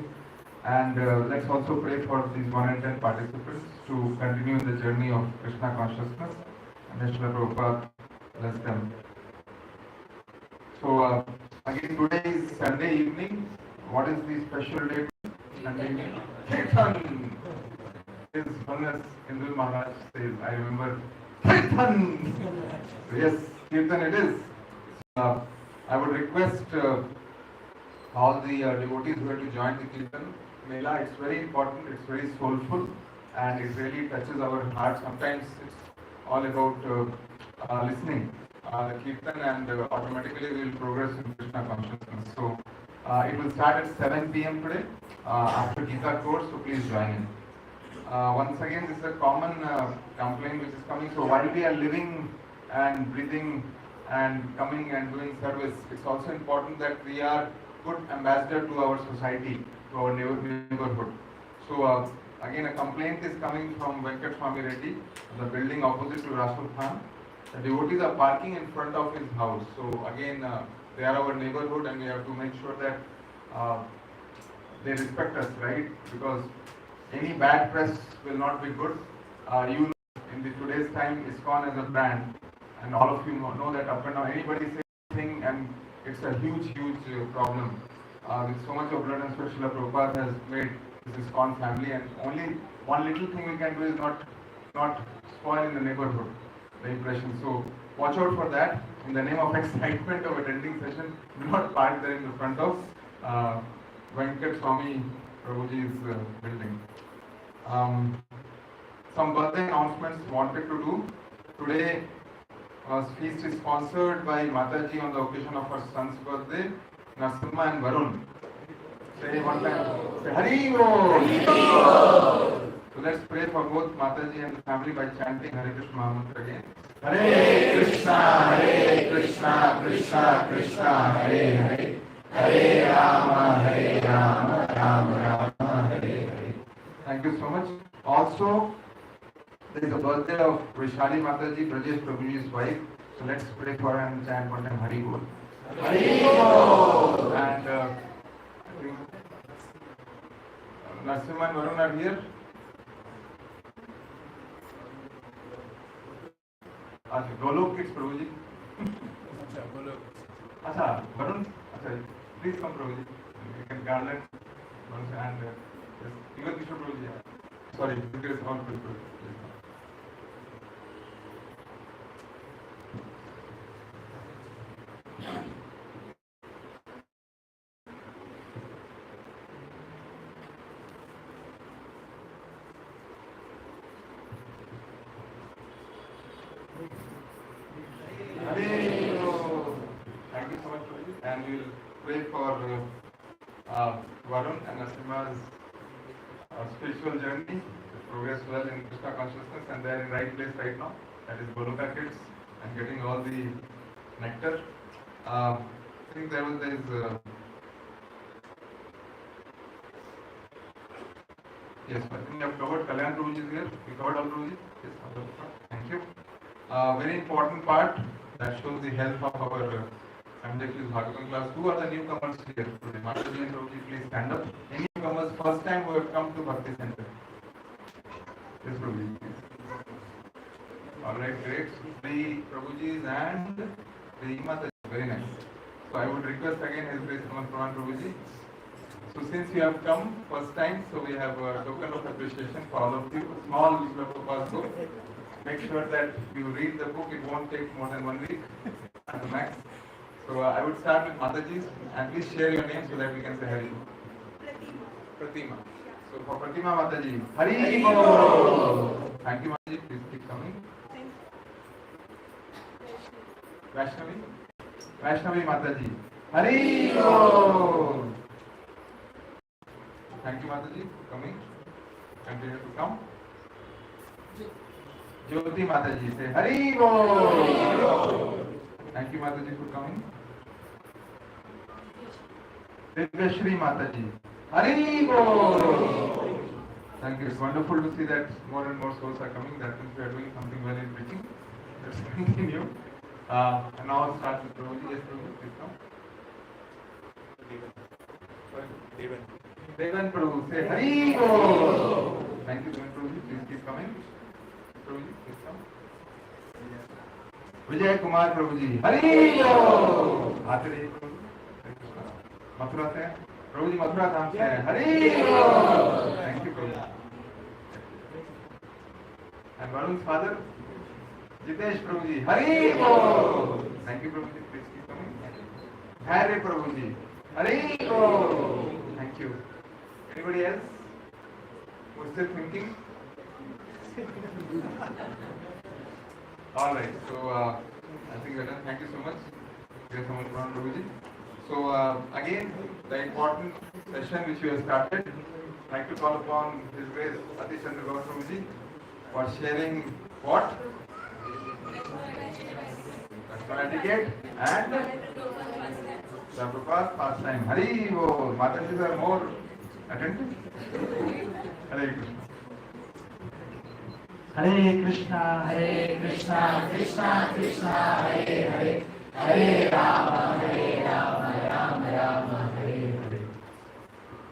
And let's also pray for these 110 participants to continue in the journey of Krishna consciousness. And Srila Prabhupada bless them. So again, today is Sunday evening. What is the special day? Sunday evening. Kirtan. His Holiness Indul Maharaj says, I remember Kirtan. So yes, Kirtan it is. I would request all the devotees who are to join the Kirtan Mela. It's very important, it's very soulful, and it really touches our heart. Sometimes it's all about listening the Kirtan, and automatically we will progress in Krishna consciousness. So it will start at 7 p.m. today after Gita course, so please join in. Once again, this is a common complaint which is coming. So while we are living and breathing and coming and doing service, it's also important that we are good ambassador to our society, to our neighborhood. So again, a complaint is coming from Venkat Swami Reddy, the building opposite to Rasul Khan. The devotees are parking in front of his house. So again, they are our neighborhood, and we have to make sure that they respect us, right? Because any bad press will not be good. You know, in the today's time, ISKCON as a brand, and all of you know that up and down, anybody says anything, and it's a huge problem. With so much of blood and sweat, Srila Prabhupada has made this ISKCON family, and only one little thing we can do is not spoil in the neighborhood the impression. So watch out for that. In the name of excitement of attending session, do not park there in the front of Venkat Swami Prabhuji's building. Some birthday announcements wanted to do. Today, feast is sponsored by Mataji on the occasion of her son's birthday, Narasimha and Varun. Say one time, say Hari Bol. So let's pray for both Mataji and the family by chanting Hare Krishna Mantra again. Hare Krishna, Krishna Krishna, Hare Hare, Hare Rama, Rama Hare Hare. Thank you so much. Also, there is a birthday of Vrishali Mataji, Brajesh Prabhuji's wife. So let's pray for her and chant one time Hari Bol. Hari Bol. And I think Narasimha and Varun are here. Golok kids, Prabhuji. Acha, Varun. Acha, please come, Prabhuji. You can garland and yes, even Kishore Prabhuji. Sorry, there is all people. Thank you so much, Prabhuji. And we will pray for Varun and Narasimha's spiritual journey to progress well in Krishna consciousness, and they are in the right place right now. That is Goloka Kids, and getting all the nectar. I think there is Yes, I think we have covered. Kalyan Prabhuji is here. We covered all Prabhuji. Yes, all of us. Thank you. Very important part that shows the health of our Sanjay Bhagavatam class. Who are the newcomers here today? Mataji and Prabhuji, please stand up. Any newcomers first time who have come to Bhakti Center? Yes, Prabhuji. All right, great. The Prabhujis and the Mataji. Very nice. So I would request again His Grace Puran Prabhuji. So since you have come first time, so we have a token of appreciation for all of you. Small Prabhupada book. Make sure that you read the book. It won't take more than 1 week at the max. So I would start with Mataji's and please share your name so that we can say Hari. Pratima. So for Pratima Mataji, Hari Bol. Thank you Mataji. Please keep coming. Vaishnavi. Vaishnavi Mataji. Hari Bol. Thank you Mataji for coming. Continue to come. Jyoti Mataji, say Hari Bol. Thank you Mataji for coming. Divyashri Mataji, Hari Bol. Thank you. It's wonderful to see that more and more souls are coming. That means we are doing something well in preaching. Let's continue. And now I'll start with Prabhuji. Yes, Prabhuji, please come. Devan Prabhu, say Hari Bol. Thank you, Devan Prabhuji. Please keep coming. Prabhuji, please come. Vijay Kumar Prabhuji, Hari Bol. आते रहिए प्रभु. मथुरा से प्रभुजी मथुरा धाम से हैं. Hari Bol. Thank you Prabhu. And Varun's father, Jitesh Prabhuji, Hari Bol. Thank you Prabhuji. Please keep coming. Hari Prabhuji, Hari Bol. Thank you. Anybody else who is still thinking? All right. So I think we're done. Thank you so much. Thank you so much, Prabhuji. So again, the important session which we have started, I'd like to call upon His Grace Atish Chandra Gaur Prabhuji for sharing what? That's etiquette and Prabhupada's pastime. Hari Bol. Matajis are more attentive. Hare Krishna. Hare Krishna, Hare Krishna, Krishna Krishna, Hare Hare, Hare Rama, Rama Rama, Hare Hare.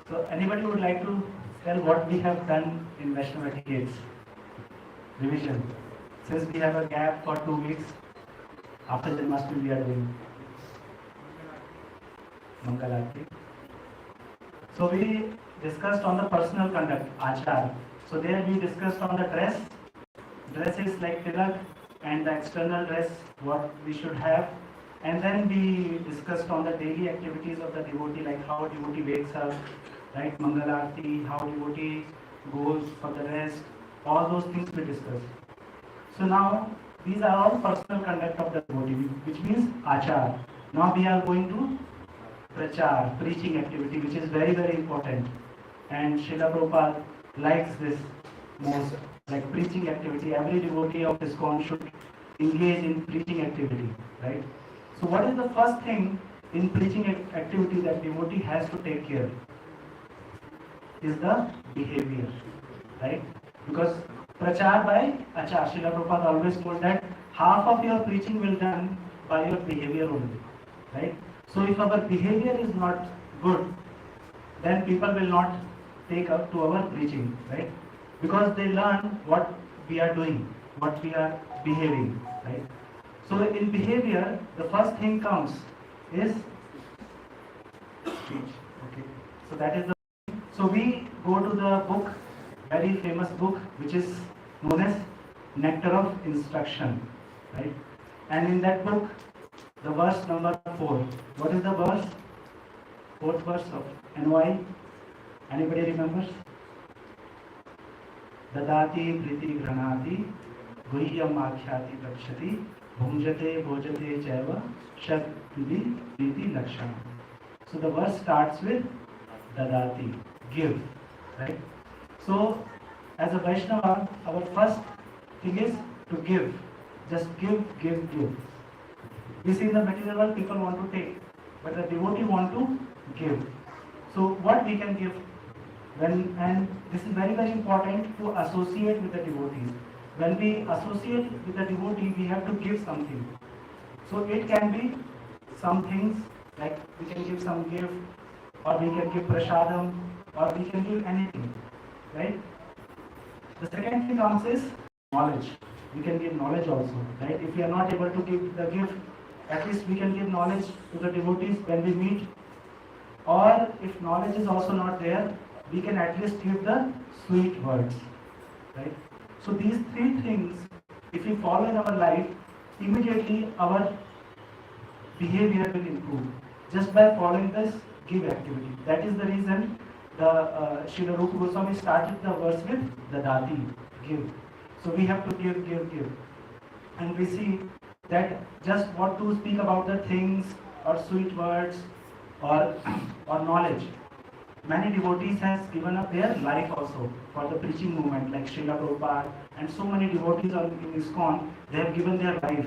So anybody would like to tell what we have done in Vaishnava etiquettes? Revision. Since we have a gap for 2 weeks, after Janmashtami we are doing Mangalarti. So we discussed on the personal conduct, Achar. So there we discussed on the dress. Dress is like tilak and the external dress, what we should have. And then we discussed on the daily activities of the devotee, like how devotee wakes up, right? Mangalarti, how devotee goes for the rest, all those things we discussed. So now these are all personal conduct of the devotee, which means achar. Now we are going to prachar, preaching activity, which is very, very important. And Srila Prabhupada likes this most, like preaching activity. Every devotee of ISKCON should engage in preaching activity, right? So what is the first thing in preaching activity that devotee has to take care? Is the behavior, right? Because prachar by achar, Srila Prabhupada always told that half of your preaching will be done by your behavior only, right? So if our behavior is not good, then people will not take up to our preaching, right? Because they learn what we are doing, what we are behaving, right? So in behavior, the first thing comes is speech. Okay. So that is the. So we go to the book, very famous book, which is known as Nectar of Instruction, right? And in that book, the verse number 4. What is the verse? Fourth verse of NY. Anybody remembers? Dadati priti granati guhyam akhyati lakshati bhunjate bhojate chaiva shakti priti lakshana. So the verse starts with dadati, give, right? So as a Vaishnava, our first thing is to give. Just give, give, give. We see in the material world people want to take, but the devotee want to give. So what we can give? And this is very important to associate with the devotees. When we associate with the devotee, we have to give something. So it can be some things like we can give some gift, or we can give prasadam, or we can give anything, right? The second thing comes is knowledge. We can give knowledge also, right? If we are not able to give the gift, at least we can give knowledge to the devotees when we meet. Or if knowledge is also not there, we can at least give the sweet words, right? So these three things, if we follow in our life, immediately our behavior will improve just by following this give activity. That is the reason the Srila Rupa Goswami started the verse with the dati, give. So we have to give. And we see that just what to speak about the things or sweet words or knowledge. Many devotees has given up their life also for the preaching movement, like Srila Prabhupada and so many devotees in ISKCON, they have given their life.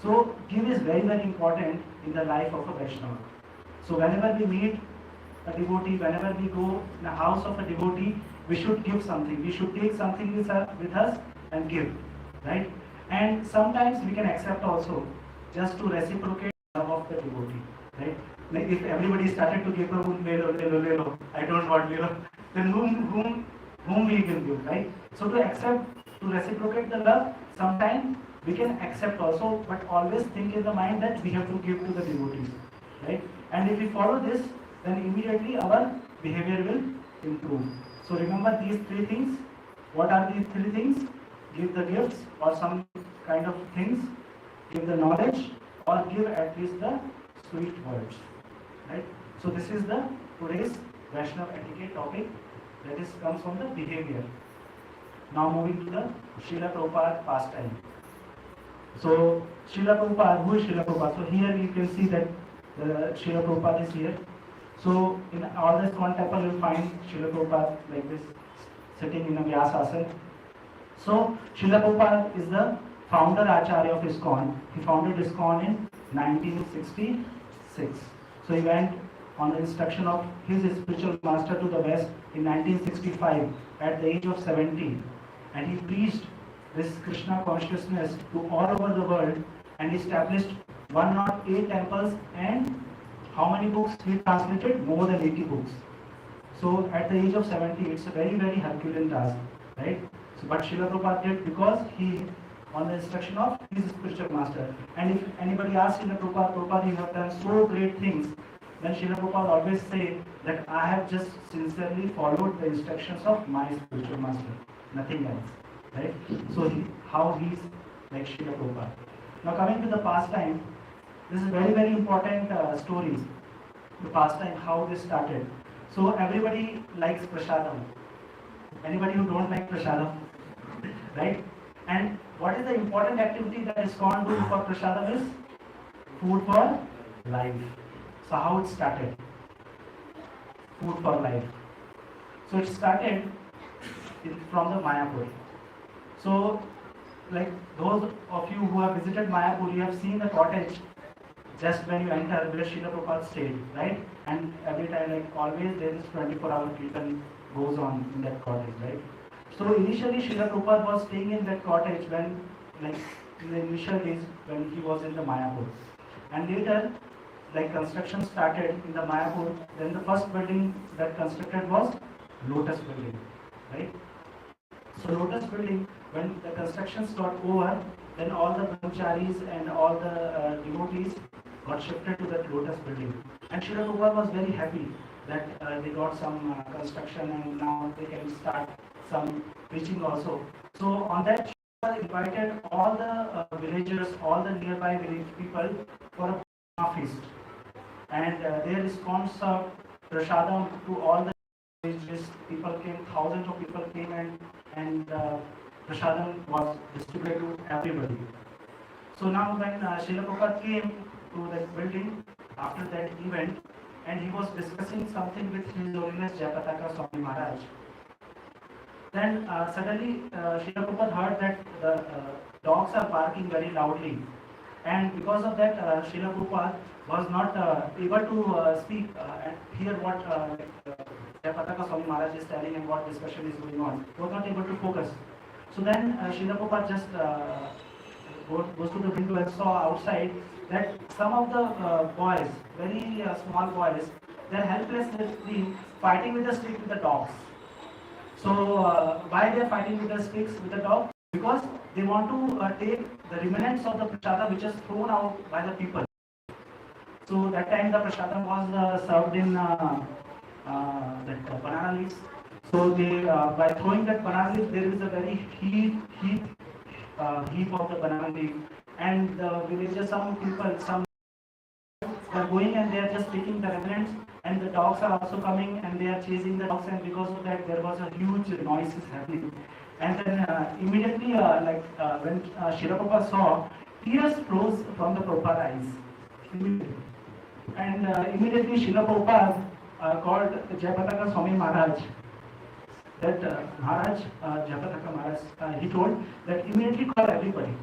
So give is very important in the life of a Vaishnava. So whenever we meet a devotee, whenever we go in the house of a devotee, we should give something. We should take something with us and give, right? And sometimes we can accept also, just to reciprocate love of the devotee, right? Like if everybody started to give Prabhu, lelo, I don't want lelo, then whom we will give, right? So to accept, to reciprocate the love, sometimes we can accept also, but always think in the mind that we have to give to the devotees, right? And if we follow this, then immediately our behavior will improve. So remember these three things. What are these three things? Give the gifts or some kind of things, give the knowledge, or give at least the sweet words, right? So this is the today's Vaishnava etiquette topic, that is comes from the behavior. Now moving to the Srila Prabhupada pastime. So Srila Prabhupada, who is Srila Prabhupada? So here you can see that the Srila Prabhupada is here. So in all the ISKCON temple you will find Srila Prabhupada like this, sitting in a Vyasasana. So Srila Prabhupada is the founder Acharya of ISKCON. He founded ISKCON in 1966. So he went on the instruction of his spiritual master to the West in 1965 at the age of 70. And he preached this Krishna consciousness to all over the world and established 108 temples and how many books he translated? More than 80 books. So at the age of 70, it's a very Herculean task, right? So, but Srila Prabhupada did because he, on the instruction of his spiritual master. And if anybody asks Srila Prabhupada, Prabhupada, you have done so great things, then Srila Prabhupada always say that I have just sincerely followed the instructions of my spiritual master, nothing else, right? So how he's like Srila Prabhupada. Now coming to the pastime, this is very important story. The pastime, how this started. So everybody likes prasadam. Anybody who don't like prasadam, right? And what is the important activity that ISKCON do for prasadam is food for life. So how it started? Food for life. So it started from the Mayapur. So like those of you who have visited Mayapur, you have seen the cottage just when you enter where Srila Prabhupada stayed, right? And every time, like always, there is 24-hour kirtan goes on in that cottage, right? So initially, Srila Prabhupada was staying in that cottage when, like, in the initial days when he was in the Mayapur. And later, like construction started in the Mayapur. Then the first building that constructed was Lotus building, right? So Lotus building, when the constructions got over, then all the brahmacharis and all the devotees got shifted to that Lotus building. And Srila Prabhupada was very happy that they got some construction and now they can start some preaching also. So on that, Srila invited all the villagers, all the nearby village people for a feast. And their response of prasadam to all the villages, people came, thousands of people came and prasadam was distributed to everybody. So now when Srila Prabhupada came to that building after that event, and he was discussing something with His Holiness Jayapataka Swami Maharaj, then suddenly Srila Prabhupada heard that the dogs are barking very loudly, and because of that Srila Prabhupada was not able to speak and hear what Jayapataka Swami Maharaj is telling and what discussion is going on. He was not able to focus. So then Srila Prabhupada just goes to the window and saw outside that some of the boys, very small boys, they are helplessly fighting with the stick with the dogs. So why they are fighting with the sticks with the dog? Because they want to take the remnants of the prasada which is thrown out by the people. So that time the prasadam was served in that banana leaves. So they by throwing that banana leaf, there is a very heap of the banana leaf, and the villagers, some people, some are going and they are just taking the remnants, and the dogs are also coming and they are chasing the dogs, and because of that there was a huge noise is happening. And then immediately when Srila Prabhupada saw, tears flows from the Prabhupada eyes. Immediately. And immediately Srila Prabhupada called Jayapataka Swami Maharaj. That Maharaj, Jayapataka Maharaj, he told that immediately call everybody.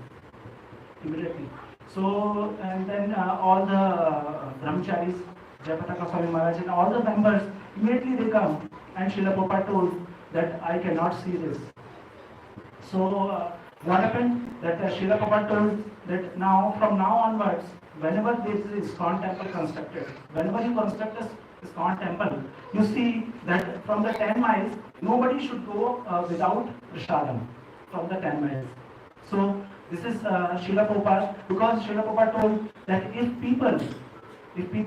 Immediately. So, and then all the brahmacharis, Jayapataka Swami Maharaj and all the members, immediately they come, and Srila Prabhupada told that I cannot see this. So what happened that Srila Prabhupada told that now, from now onwards, whenever there is a ISKCON temple constructed, whenever you construct a ISKCON temple, you see that from the 10 miles, nobody should go without prasadam from the 10 miles. So this is Srila Prabhupada, because Srila Prabhupada told that if people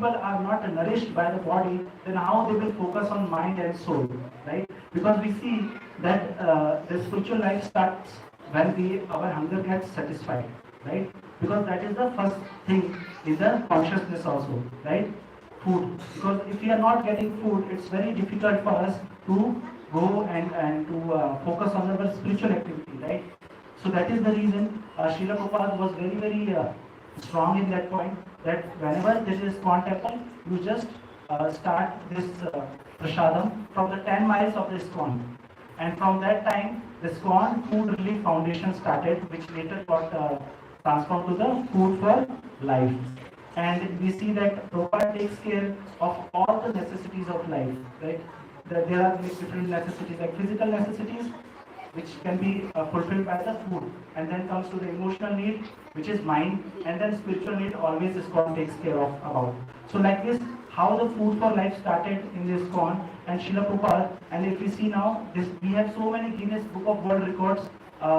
are not nourished by the body, then how they will focus on mind and soul, right? Because we see that the spiritual life starts when our hunger gets satisfied, right? Because that is the first thing in the consciousness also, right? Food. Because if we are not getting food, it's very difficult for us to go and to focus on our spiritual activity, right? So that is the reason Srila Prabhupada was very, very strong in that point, that whenever there is ISKCON temple, you just start this prasadam from the 10 miles of the ISKCON. And from that time, the ISKCON Food Relief Foundation started, which later got transformed to the Food for Life. And we see that Prabhupada takes care of all the necessities of life, right? There are different necessities, like physical necessities, which can be fulfilled by the food, and then comes to the emotional need, which is mind, and then spiritual need always ISKCON takes care of about. So like this, how the Food for Life started in this ISKCON and Srila Prabhupada, and if we see now, we have so many Guinness Book of World Records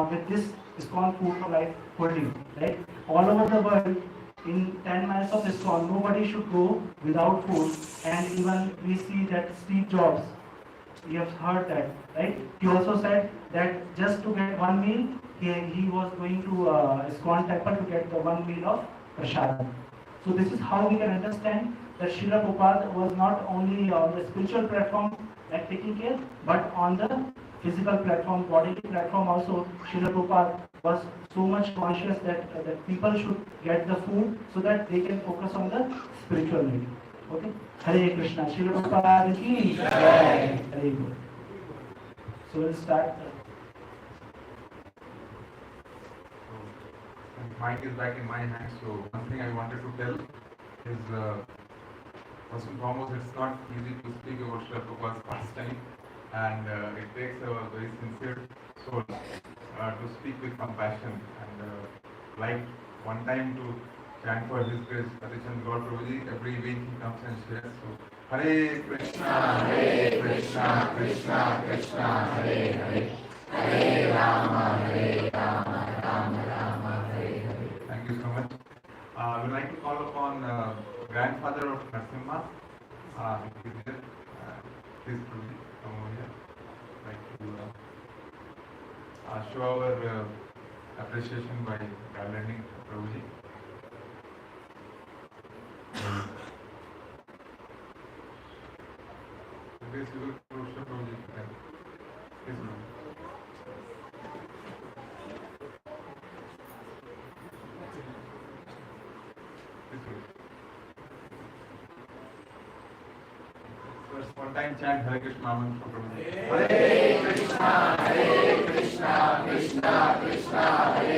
with this ISKCON Food for Life holding, right? All over the world, in 10 miles of ISKCON, nobody should go without food, and even we see that Steve Jobs, you have heard that, right? He also said that just to get one meal, he was going to ISKCON temple to get the one meal of prasadam. So this is how we can understand that Srila Prabhupada was not only on the spiritual platform, like taking care, but on the physical platform, bodily platform also. Srila Prabhupada was so much conscious that people should get the food so that they can focus on the spiritual need. Okay? Hare Krishna. Srila Prabhupada ki jai. Hare Krishna. So we'll start. Mic is back in my hands, so one thing I wanted to tell is, first and foremost, it's not easy to speak about Srila Prabhupada's pastime, and it takes a very sincere soul to speak with compassion, and like one time to chant for His Grace, Patichand Gaur Prabhuji, every week he comes and shares. So, Hare Krishna, Krishna Krishna, Hare Hare, Hare Rama, Rama Rama, Hare Hare. Thank you so much. We'd like to call upon grandfather of Narasimha. If he's here, please Prabhuji, come over here. Like to show our appreciation by garlanding Prabhuji. Please, you will show Prabhuji. Please, Prabhuji. First, one time chant Hare Krishna mantra for Prabhuji. Hare Krishna, Krishna Krishna, Hare